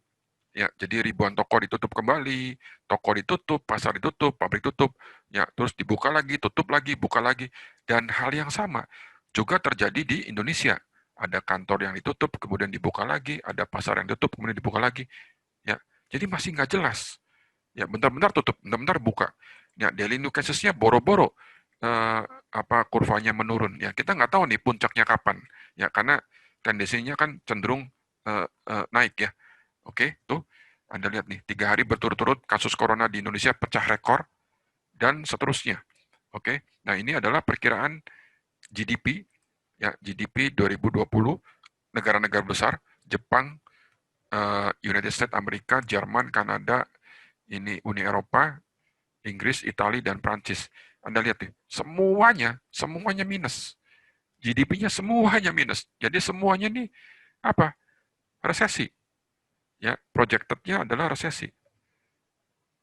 Ya, jadi ribuan toko ditutup kembali, toko ditutup, pasar ditutup, pabrik tutup, ya, terus dibuka lagi, tutup lagi, buka lagi. Dan hal yang sama juga terjadi di Indonesia. Ada kantor yang ditutup, kemudian dibuka lagi, ada pasar yang ditutup, kemudian dibuka lagi. Ya, jadi masih nggak jelas. Ya, bentar-bentar tutup, bentar-bentar buka. Ya, daily new cases-nya boro-boro kurvanya menurun. Ya, kita nggak tahu nih puncaknya kapan. Ya, karena tendensinya kan cenderung naik ya. Oke, tuh Anda lihat nih, 3 hari berturut-turut kasus corona di Indonesia pecah rekor dan seterusnya. Oke, nah ini adalah perkiraan GDP, ya GDP 2020 negara-negara besar, Jepang, United States, Amerika, Jerman, Kanada, ini Uni Eropa, Inggris, Italia, dan Prancis. Anda lihat nih, semuanya minus. GDP-nya semuanya minus. Jadi semuanya nih apa? Resesi. Ya, projected-nya adalah resesi.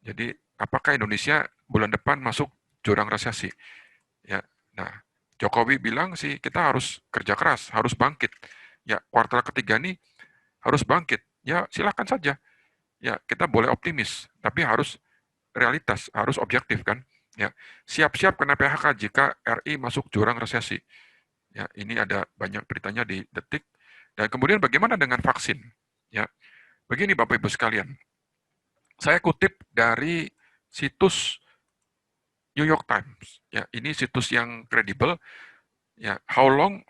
Jadi, apakah Indonesia bulan depan masuk jurang resesi? Ya, nah, Jokowi bilang sih kita harus kerja keras, harus bangkit. Ya, kuartal ketiga ini harus bangkit. Ya, silakan saja. Ya, kita boleh optimis, tapi harus realitas, harus objektif kan. Ya, siap-siap kena PHK jika RI masuk jurang resesi. Ya, ini ada banyak beritanya di Detik. Dan kemudian bagaimana dengan vaksin? Ya, begini Bapak Ibu sekalian. Saya kutip dari situs New York Times. Ya, ini situs yang kredibel. Ya, how long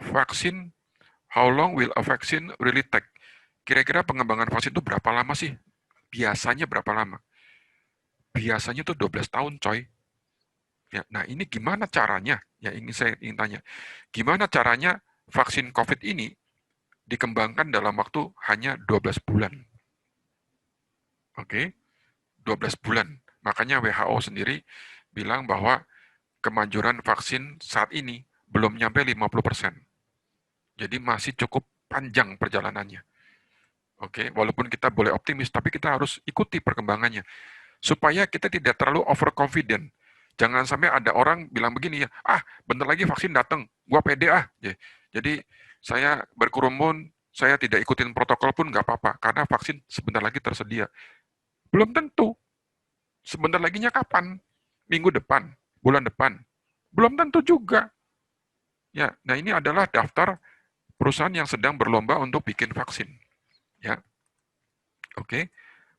will a vaccine really take? Kira-kira pengembangan vaksin itu berapa lama sih? Biasanya berapa lama? Biasanya tuh 12 tahun, coy. Ya, nah ini gimana caranya? Ya, saya ingin tanya. Gimana caranya vaksin COVID ini dikembangkan dalam waktu hanya 12 bulan? Oke, 12 bulan. Makanya WHO sendiri bilang bahwa kemajuran vaksin saat ini belum nyampe 50%. Jadi masih cukup panjang perjalanannya. Oke, walaupun kita boleh optimis, tapi kita harus ikuti perkembangannya. Supaya kita tidak terlalu overconfident. Jangan sampai ada orang bilang begini ya, bentar lagi vaksin datang, gua pede ah. Jadi saya berkerumun, saya tidak ikutin protokol pun nggak apa-apa, karena vaksin sebentar lagi tersedia. Belum tentu. Sebentar laginya kapan? Minggu depan, bulan depan. Belum tentu juga. Ya, nah ini adalah daftar perusahaan yang sedang berlomba untuk bikin vaksin. Ya, oke.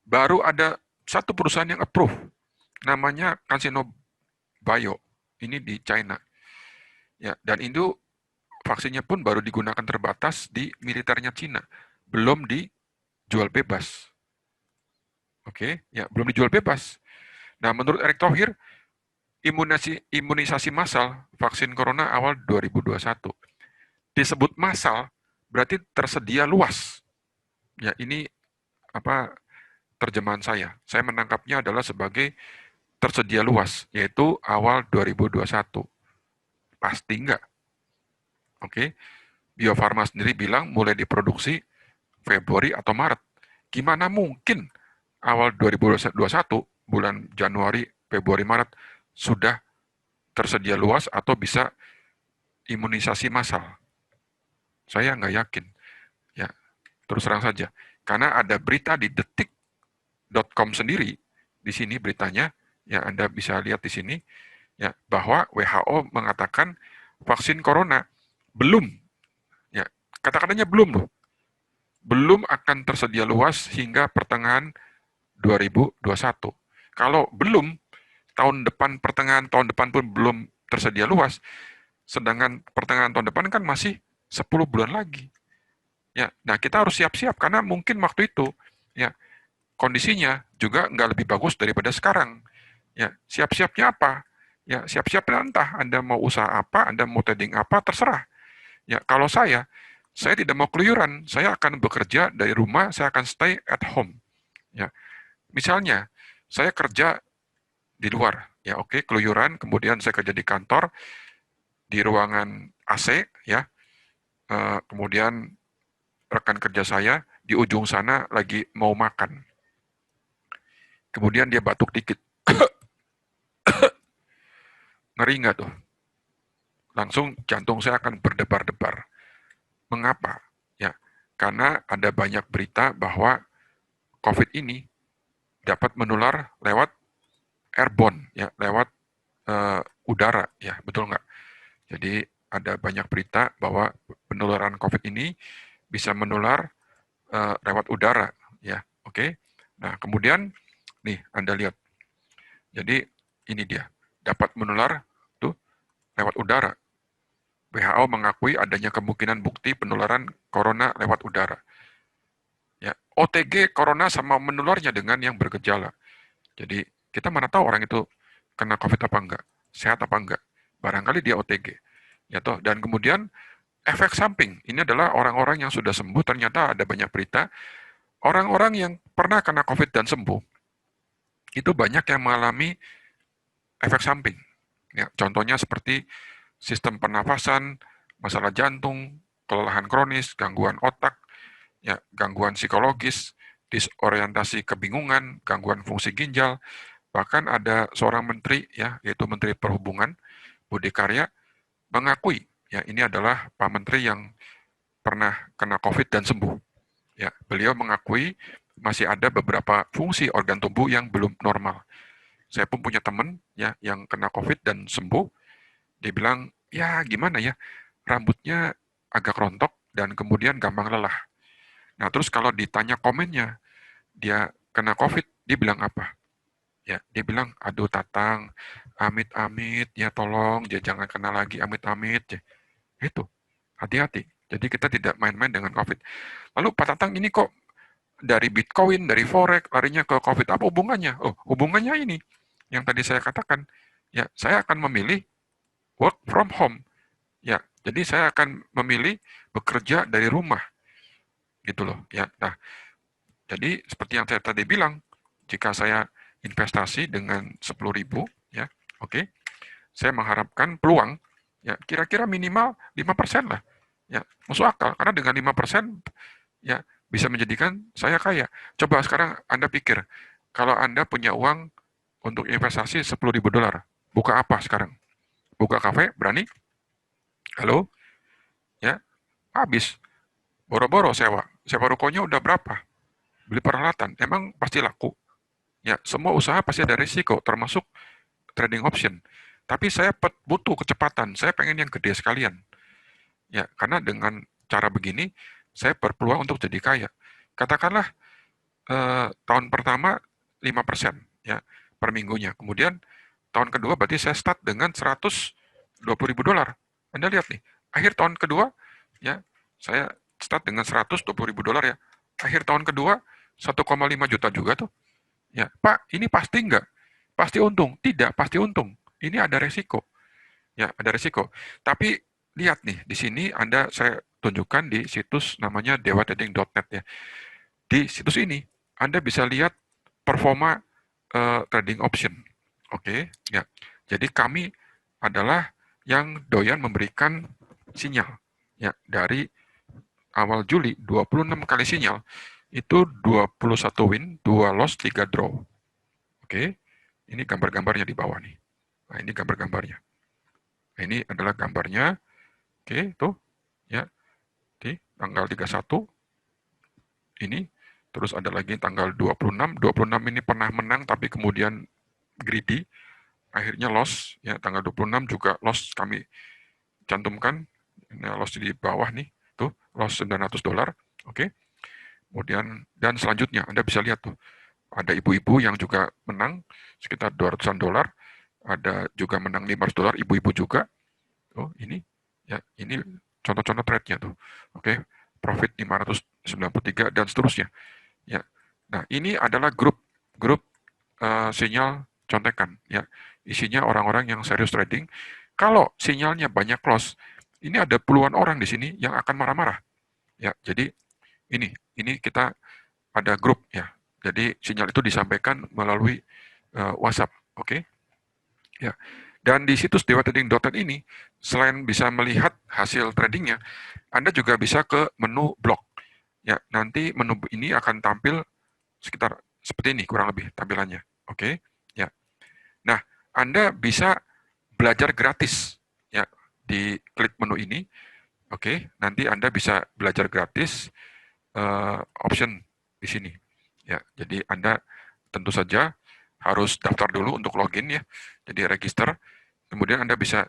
Baru ada satu perusahaan yang approve, namanya CanSino Bio. Ini di China. Ya, dan itu vaksinnya pun baru digunakan terbatas di militernya Cina, belum dijual bebas. Oke, ya belum dijual bebas. Nah, menurut Erick Thohir, imunisasi massal vaksin corona awal 2021. Disebut massal berarti tersedia luas. Ya, ini apa terjemahan saya. Saya menangkapnya adalah sebagai tersedia luas, yaitu awal 2021. Pasti enggak? Oke. Bio Farma sendiri bilang mulai diproduksi Februari atau Maret. Gimana mungkin awal 2021, bulan Januari, Februari, Maret, sudah tersedia luas atau bisa imunisasi massal? Saya nggak yakin. Ya, terus terang saja. Karena ada berita di detik.com sendiri, di sini beritanya, ya Anda bisa lihat di sini, ya bahwa WHO mengatakan vaksin corona belum, ya kata-katanya belum loh, belum akan tersedia luas hingga pertengahan 2021. Kalau belum, pertengahan tahun depan pun belum tersedia luas, sedangkan pertengahan tahun depan kan masih 10 bulan lagi. Ya, nah kita harus siap-siap karena mungkin waktu itu ya kondisinya juga nggak lebih bagus daripada sekarang. Ya, siap-siapnya apa? Ya, siap-siapnya entah Anda mau usaha apa, Anda mau trading apa, terserah. Ya, kalau saya tidak mau keluyuran, saya akan bekerja dari rumah, saya akan stay at home. Ya, misalnya saya kerja di luar, ya oke, keluyuran, kemudian saya kerja di kantor, di ruangan AC, ya, kemudian rekan kerja saya di ujung sana lagi mau makan. Kemudian dia batuk dikit. Ngeri nggak tuh? Langsung jantung saya akan berdebar-debar. Mengapa? Ya, karena ada banyak berita bahwa COVID ini dapat menular lewat airborne, ya, lewat udara, ya, betul nggak? Jadi ada banyak berita bahwa penularan COVID ini bisa menular lewat udara, ya, oke. Nah, kemudian nih Anda lihat, jadi ini dia dapat menular tuh lewat udara. WHO mengakui adanya kemungkinan bukti penularan corona lewat udara. Ya, OTG corona sama menularnya dengan yang bergejala. Jadi kita mana tahu orang itu kena COVID apa enggak, sehat apa enggak. Barangkali dia OTG. Ya toh. Dan kemudian efek samping. Ini adalah orang-orang yang sudah sembuh, ternyata ada banyak berita. Orang-orang yang pernah kena COVID dan sembuh, itu banyak yang mengalami efek samping. Ya, contohnya seperti sistem pernafasan, masalah jantung, kelelahan kronis, gangguan otak, ya, gangguan psikologis, disorientasi kebingungan, gangguan fungsi ginjal. Bahkan ada seorang menteri, ya, yaitu Menteri Perhubungan, Budi Karya, mengakui, ya, ini adalah Pak Menteri yang pernah kena COVID dan sembuh. Ya, beliau mengakui masih ada beberapa fungsi organ tubuh yang belum normal. Saya pun punya teman ya yang kena COVID dan sembuh. Dia bilang, ya gimana ya, rambutnya agak rontok dan kemudian gampang lelah. Nah terus kalau ditanya komennya, dia kena COVID, Dia bilang apa? Ya, dia bilang, aduh Tatang, amit-amit, ya tolong, ya jangan kena lagi amit-amit. Ya. Itu, hati-hati. Jadi kita tidak main-main dengan COVID. Lalu Pak Tatang ini kok dari Bitcoin, dari Forex, larinya ke COVID. Apa hubungannya? Oh, hubungannya ini. Yang tadi saya katakan, ya saya akan memilih work from home. Ya, jadi saya akan memilih bekerja dari rumah. Gitu loh. Ya, nah, jadi seperti yang saya tadi bilang, jika saya investasi dengan 10.000, ya, oke, saya mengharapkan peluang, ya kira-kira minimal 5% lah. Ya, masuk akal, karena dengan 5%, ya bisa menjadikan saya kaya. Coba sekarang Anda pikir, kalau Anda punya uang untuk investasi 10.000 dolar, buka apa sekarang? Buka kafe, berani? Halo? Ya, habis. Boro-boro sewa. Sewa rukonya udah berapa? Beli peralatan, emang pasti laku. Ya, semua usaha pasti ada risiko, termasuk trading option. Tapi saya butuh kecepatan, saya pengen yang gede sekalian. Ya, karena dengan cara begini, saya berpeluang untuk jadi kaya. Katakanlah tahun pertama 5% ya per minggunya. Kemudian tahun kedua berarti saya start dengan 120.000 dolar. Anda lihat nih, akhir tahun kedua ya saya start dengan 120.000 dolar ya. Akhir tahun kedua 1,5 juta juga tuh. Ya, Pak, ini pasti enggak? Pasti untung? Tidak, pasti untung. Ini ada resiko. Ya, ada resiko. Tapi lihat nih, di sini saya tunjukkan di situs namanya dewatrading.net ya. Di situs ini Anda bisa lihat performa trading option. Oke, ya. Jadi kami adalah yang doyan memberikan sinyal ya dari awal Juli 26 kali sinyal itu 21 win, 2 loss, 3 draw. Oke. Ini gambar-gambarnya di bawah nih. Nah, ini gambar-gambarnya. Nah, ini adalah gambarnya. Oke, tuh ya. Di tanggal 31 ini terus ada lagi tanggal 26. 26 ini pernah menang tapi kemudian greedy, akhirnya loss ya. Tanggal 26 juga loss kami cantumkan. Nah, loss di bawah nih, tuh loss 900 dolar. Oke. Kemudian dan selanjutnya Anda bisa lihat tuh ada ibu-ibu yang juga menang sekitar 200-an dolar, ada juga menang 500 dolar, ibu-ibu juga. Oh, ini ya, ini contoh-contoh trade-nya tuh. Oke, profit 593 dan seterusnya. Ya. Nah, ini adalah grup sinyal contekan ya. Isinya orang-orang yang serius trading. Kalau sinyalnya banyak loss, ini ada puluhan orang di sini yang akan marah-marah. Ya, jadi ini kita ada grup ya. Jadi sinyal itu disampaikan melalui WhatsApp, oke? Ya. Dan di situs dewatrading.net ini, selain bisa melihat hasil tradingnya, Anda juga bisa ke menu blog. Ya, nanti menu ini akan tampil sekitar seperti ini kurang lebih tampilannya. Oke, ya. Nah, Anda bisa belajar gratis ya di klik menu ini. Oke, nanti Anda bisa belajar gratis option di sini. Ya, jadi Anda tentu saja harus daftar dulu untuk login ya. Jadi register. Kemudian Anda bisa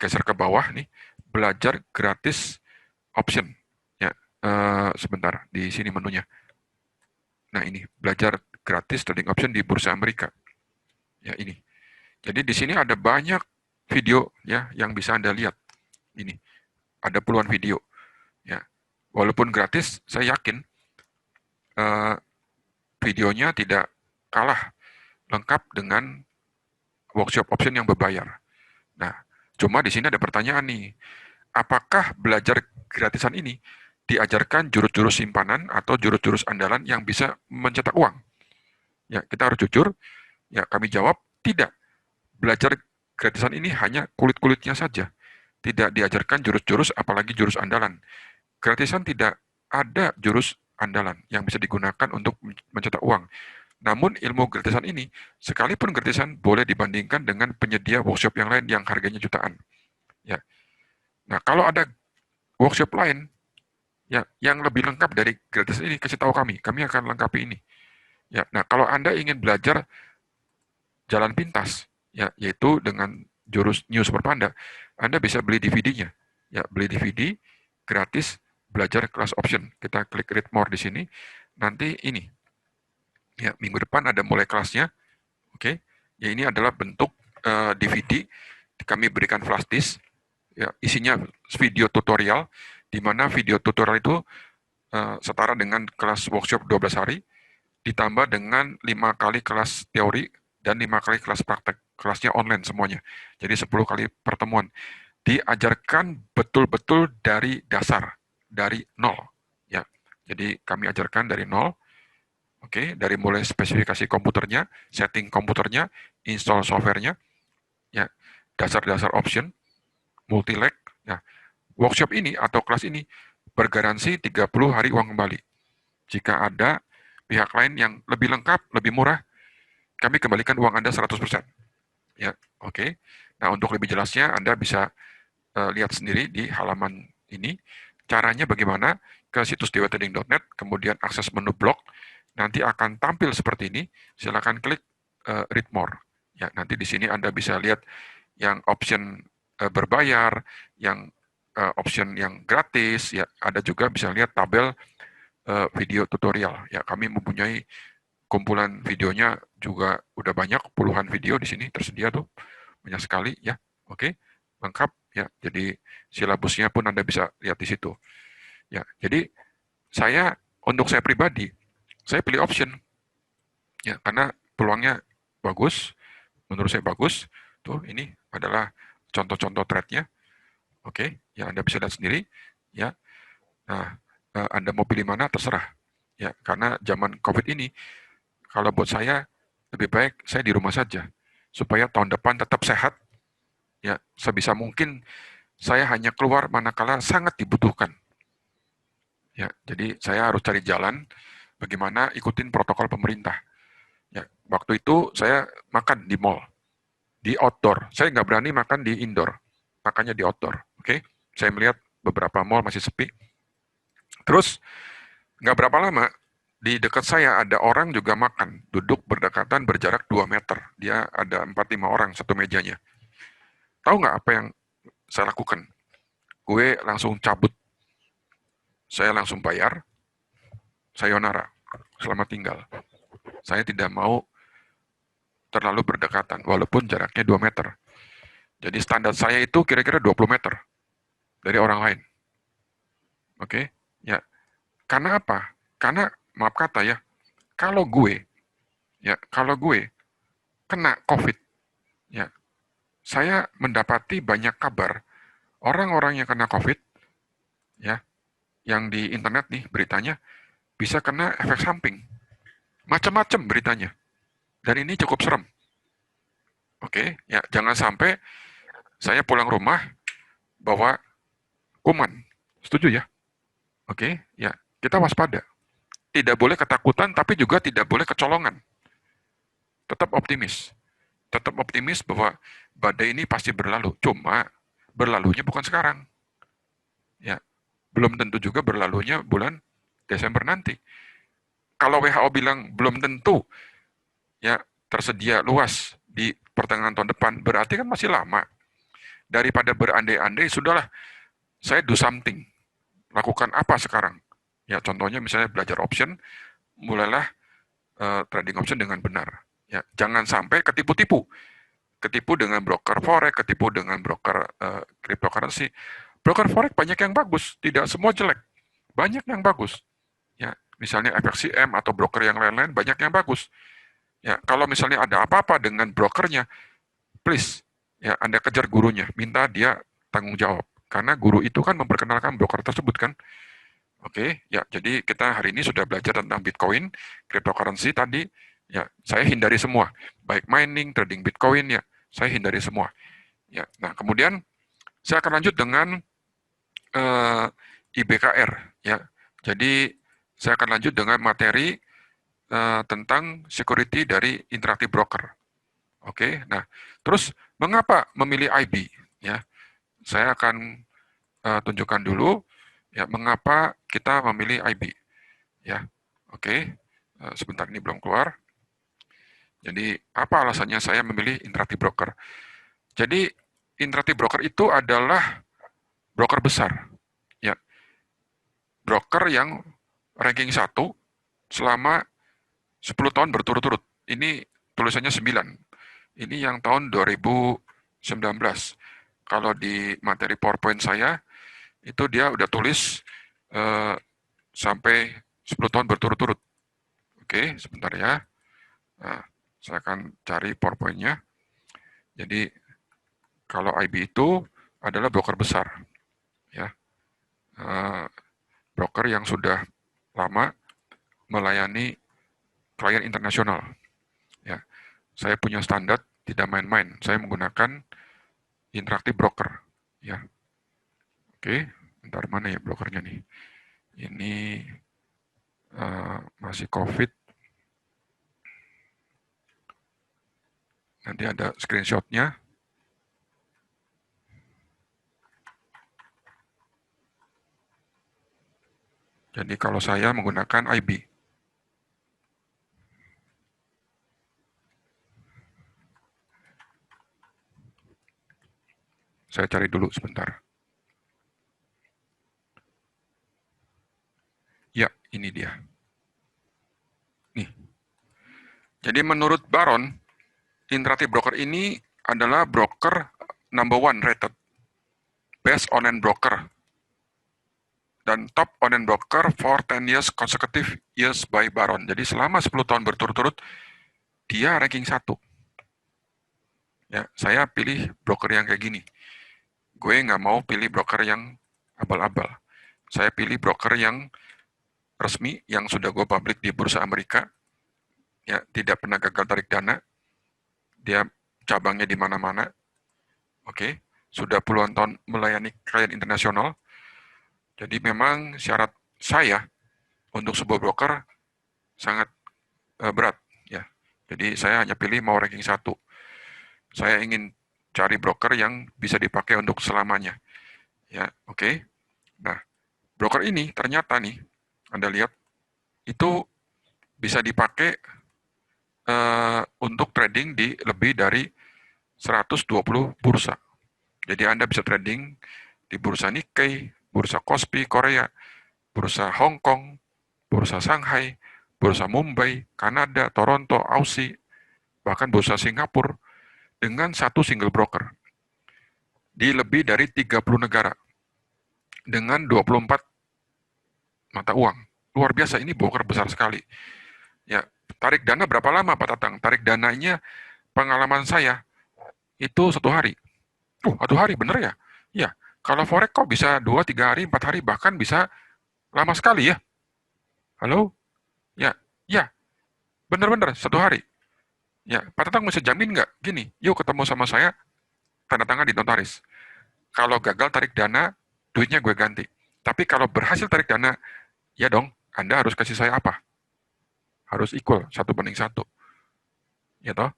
geser ke bawah nih, belajar gratis option. Ya, sebentar di sini menunya. Nah ini belajar gratis trading option di bursa Amerika. Ya ini. Jadi di sini ada banyak video ya yang bisa Anda lihat. Ini ada puluhan video. Ya, walaupun gratis, saya yakin eh, videonya tidak kalah lengkap dengan workshop option yang berbayar. Nah, cuma di sini ada pertanyaan nih, apakah belajar gratisan ini diajarkan jurus-jurus simpanan atau jurus-jurus andalan yang bisa mencetak uang? Ya, kita harus jujur, ya kami jawab tidak. Belajar gratisan ini hanya kulit-kulitnya saja. Tidak diajarkan jurus-jurus apalagi jurus andalan. Gratisan tidak ada jurus andalan yang bisa digunakan untuk mencetak uang. Namun ilmu gratisan ini, sekalipun gratisan boleh dibandingkan dengan penyedia workshop yang lain yang harganya jutaan. Ya. Nah, kalau ada workshop lain ya yang lebih lengkap dari gratisan ini, kasih tahu kami akan lengkapi ini. Ya. Nah, kalau Anda ingin belajar jalan pintas, ya, yaitu dengan jurus New Super Panda, Anda bisa beli DVD-nya. Ya, beli DVD gratis belajar kelas option. Kita klik read more di sini. Nanti ini Ya, minggu depan ada mulai kelasnya. Oke. Ya, ini adalah bentuk DVD. Kami berikan flash disk. Ya, isinya video tutorial, di mana video tutorial itu setara dengan kelas workshop 12 hari, ditambah dengan 5 kali kelas teori dan 5 kali kelas praktek. Kelasnya online semuanya. Jadi 10 kali pertemuan. Diajarkan betul-betul dari dasar, dari nol. Ya, jadi kami ajarkan dari nol. Oke, dari mulai spesifikasi komputernya, setting komputernya, install softwarenya, ya, dasar-dasar option, multi-lag. Ya, workshop ini atau kelas ini bergaransi 30 hari uang kembali. Jika ada pihak lain yang lebih lengkap, lebih murah, kami kembalikan uang Anda 100%. Ya, oke. Nah, untuk lebih jelasnya Anda bisa lihat sendiri di halaman ini. Caranya bagaimana? Ke situs dewatrading.net, kemudian akses menu blog, nanti akan tampil seperti ini. Silakan klik read more. Ya, nanti di sini Anda bisa lihat yang option berbayar, yang option yang gratis, ya, ada juga bisa lihat tabel video tutorial. Ya, kami mempunyai kumpulan videonya juga udah banyak, puluhan video di sini tersedia tuh, banyak sekali ya. Oke, lengkap ya. Jadi silabusnya pun Anda bisa lihat di situ. Ya, jadi untuk saya pribadi, saya pilih option ya karena peluangnya bagus, menurut saya bagus. Tuh, ini adalah contoh-contoh thread-nya. Oke, ya Anda bisa lihat sendiri ya. Nah, Anda mau pilih mana terserah. Ya, karena zaman Covid ini kalau buat saya lebih baik saya di rumah saja supaya tahun depan tetap sehat. Ya, sebisa mungkin saya hanya keluar manakala sangat dibutuhkan. Ya, jadi saya harus cari jalan bagaimana ikutin protokol pemerintah. Ya, waktu itu saya makan di mall, di outdoor. Saya nggak berani makan di indoor, makanya di outdoor. Oke, saya melihat beberapa mall masih sepi. Terus nggak berapa lama di dekat saya ada orang juga makan, duduk berdekatan berjarak 2 meter. Dia ada 4-5 orang satu mejanya. Tahu nggak apa yang saya lakukan? Gue langsung cabut, saya langsung bayar, sayonara, selamat tinggal. Saya tidak mau terlalu berdekatan, walaupun jaraknya 2 meter. Jadi standar saya itu kira-kira 20 meter dari orang lain. Oke, ya. Karena apa? Karena, maaf kata ya, kalau gue kena COVID, ya, saya mendapati banyak kabar orang-orang yang kena COVID, ya, yang di internet nih beritanya bisa kena efek samping, macam-macam beritanya. Dan ini cukup serem. Oke, ya, jangan sampai saya pulang rumah bawa kuman. Setuju ya? Oke, ya, kita waspada. Tidak boleh ketakutan, tapi juga tidak boleh kecolongan. Tetap optimis. Tetap optimis bahwa badai ini pasti berlalu. Cuma berlalunya bukan sekarang. Ya, belum tentu juga berlalunya bulan Desember nanti. Kalau WHO bilang belum tentu ya tersedia luas di pertengahan tahun depan, berarti kan masih lama. Daripada berandai-andai, sudahlah, saya do something. Lakukan apa sekarang? Ya, contohnya misalnya belajar option, mulailah trading option dengan benar. Ya, jangan sampai ketipu-tipu. Ketipu dengan broker forex, ketipu dengan broker cryptocurrency. Broker forex banyak yang bagus, tidak semua jelek. Banyak yang bagus. Ya, misalnya FXCM atau broker yang lain-lain banyak yang bagus. Ya, kalau misalnya ada apa-apa dengan brokernya, please ya Anda kejar gurunya, minta dia tanggung jawab. Karena guru itu kan memperkenalkan broker tersebut kan. Oke, ya jadi kita hari ini sudah belajar tentang Bitcoin, cryptocurrency tadi. Ya, saya hindari semua, baik mining, trading Bitcoin ya, saya hindari semua. Ya, nah kemudian saya akan lanjut dengan uh, IBKR ya. Jadi saya akan lanjut dengan materi tentang security dari interactive broker. Oke, nah terus mengapa memilih IB? Ya, saya akan tunjukkan dulu ya mengapa kita memilih IB. Ya, oke, sebentar ini belum keluar. Jadi apa alasannya saya memilih interactive broker? Jadi interactive broker itu adalah broker besar, ya, broker yang ranking 1 selama 10 tahun berturut-turut. Ini tulisannya 9. Ini yang tahun 2019. Kalau di materi PowerPoint saya, itu dia udah tulis sampai 10 tahun berturut-turut. Oke, sebentar ya. Nah, saya akan cari PowerPoint-nya. Jadi, kalau IB itu adalah broker besar. Ya, broker yang sudah lama melayani klien internasional. Ya, saya punya standar tidak main-main. Saya menggunakan interaktif broker. Ya, oke. Bentar, mana ya brokernya nih? Ini masih COVID. Nanti ada screenshotnya. Jadi kalau saya menggunakan IB. Saya cari dulu sebentar. Ya, ini dia. Nih. Jadi menurut Baron, Interactive Broker ini adalah broker number one rated. Best online broker. Dan top online broker for 10 years consecutive years by Baron. Jadi selama 10 tahun berturut-turut, dia ranking 1. Ya, saya pilih broker yang kayak gini. Gue nggak mau pilih broker yang abal-abal. Saya pilih broker yang resmi, yang sudah gue publik di Bursa Amerika, ya tidak pernah gagal tarik dana, dia cabangnya di mana-mana, oke, sudah puluhan tahun melayani klien internasional. Jadi memang syarat saya untuk sebuah broker sangat berat, ya. Jadi saya hanya pilih mau ranking 1. Saya ingin cari broker yang bisa dipakai untuk selamanya, ya, oke. Nah, broker ini ternyata nih, Anda lihat, itu bisa dipakai untuk trading di lebih dari 120 bursa. Jadi Anda bisa trading di bursa Nikkei, bursa Kospi Korea, bursa Hong Kong, bursa Shanghai, bursa Mumbai, Kanada, Toronto, Aussie, bahkan bursa Singapura dengan satu single broker di lebih dari 30 negara dengan 24 mata uang. Luar biasa, ini broker besar sekali. Ya, tarik dana berapa lama Pak Tatang? Tarik dananya pengalaman saya itu 1 hari. 1 hari bener ya? Ya, kalau forex kok bisa 2, 3 hari, 4 hari, bahkan bisa lama sekali ya. Halo? Ya, ya, bener-bener 1 hari. Ya, Pak Tatang bisa jamin nggak? Gini, yuk ketemu sama saya, tanda tangan di notaris. Kalau gagal tarik dana, duitnya gue ganti. Tapi kalau berhasil tarik dana, ya dong, Anda harus kasih saya apa? Harus equal, 1:1. Ya toh?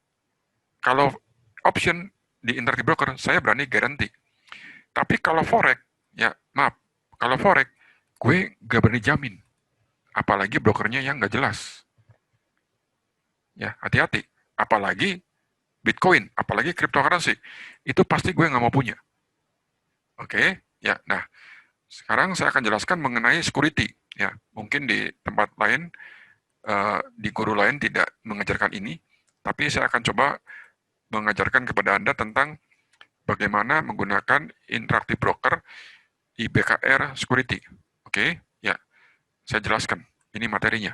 Kalau option di interactive broker, saya berani garanti. Tapi kalau forex, ya maaf, kalau forex, gue gak berani jamin. Apalagi brokernya yang gak jelas. Ya, hati-hati. Apalagi Bitcoin, apalagi cryptocurrency. Itu pasti gue nggak mau punya. Oke, ya. Nah, sekarang saya akan jelaskan mengenai security. Ya, mungkin di tempat lain, di guru lain tidak mengajarkan ini, tapi saya akan coba mengajarkan kepada Anda tentang bagaimana menggunakan interactive broker IBKR security. Oke, ya. Saya jelaskan. Ini materinya.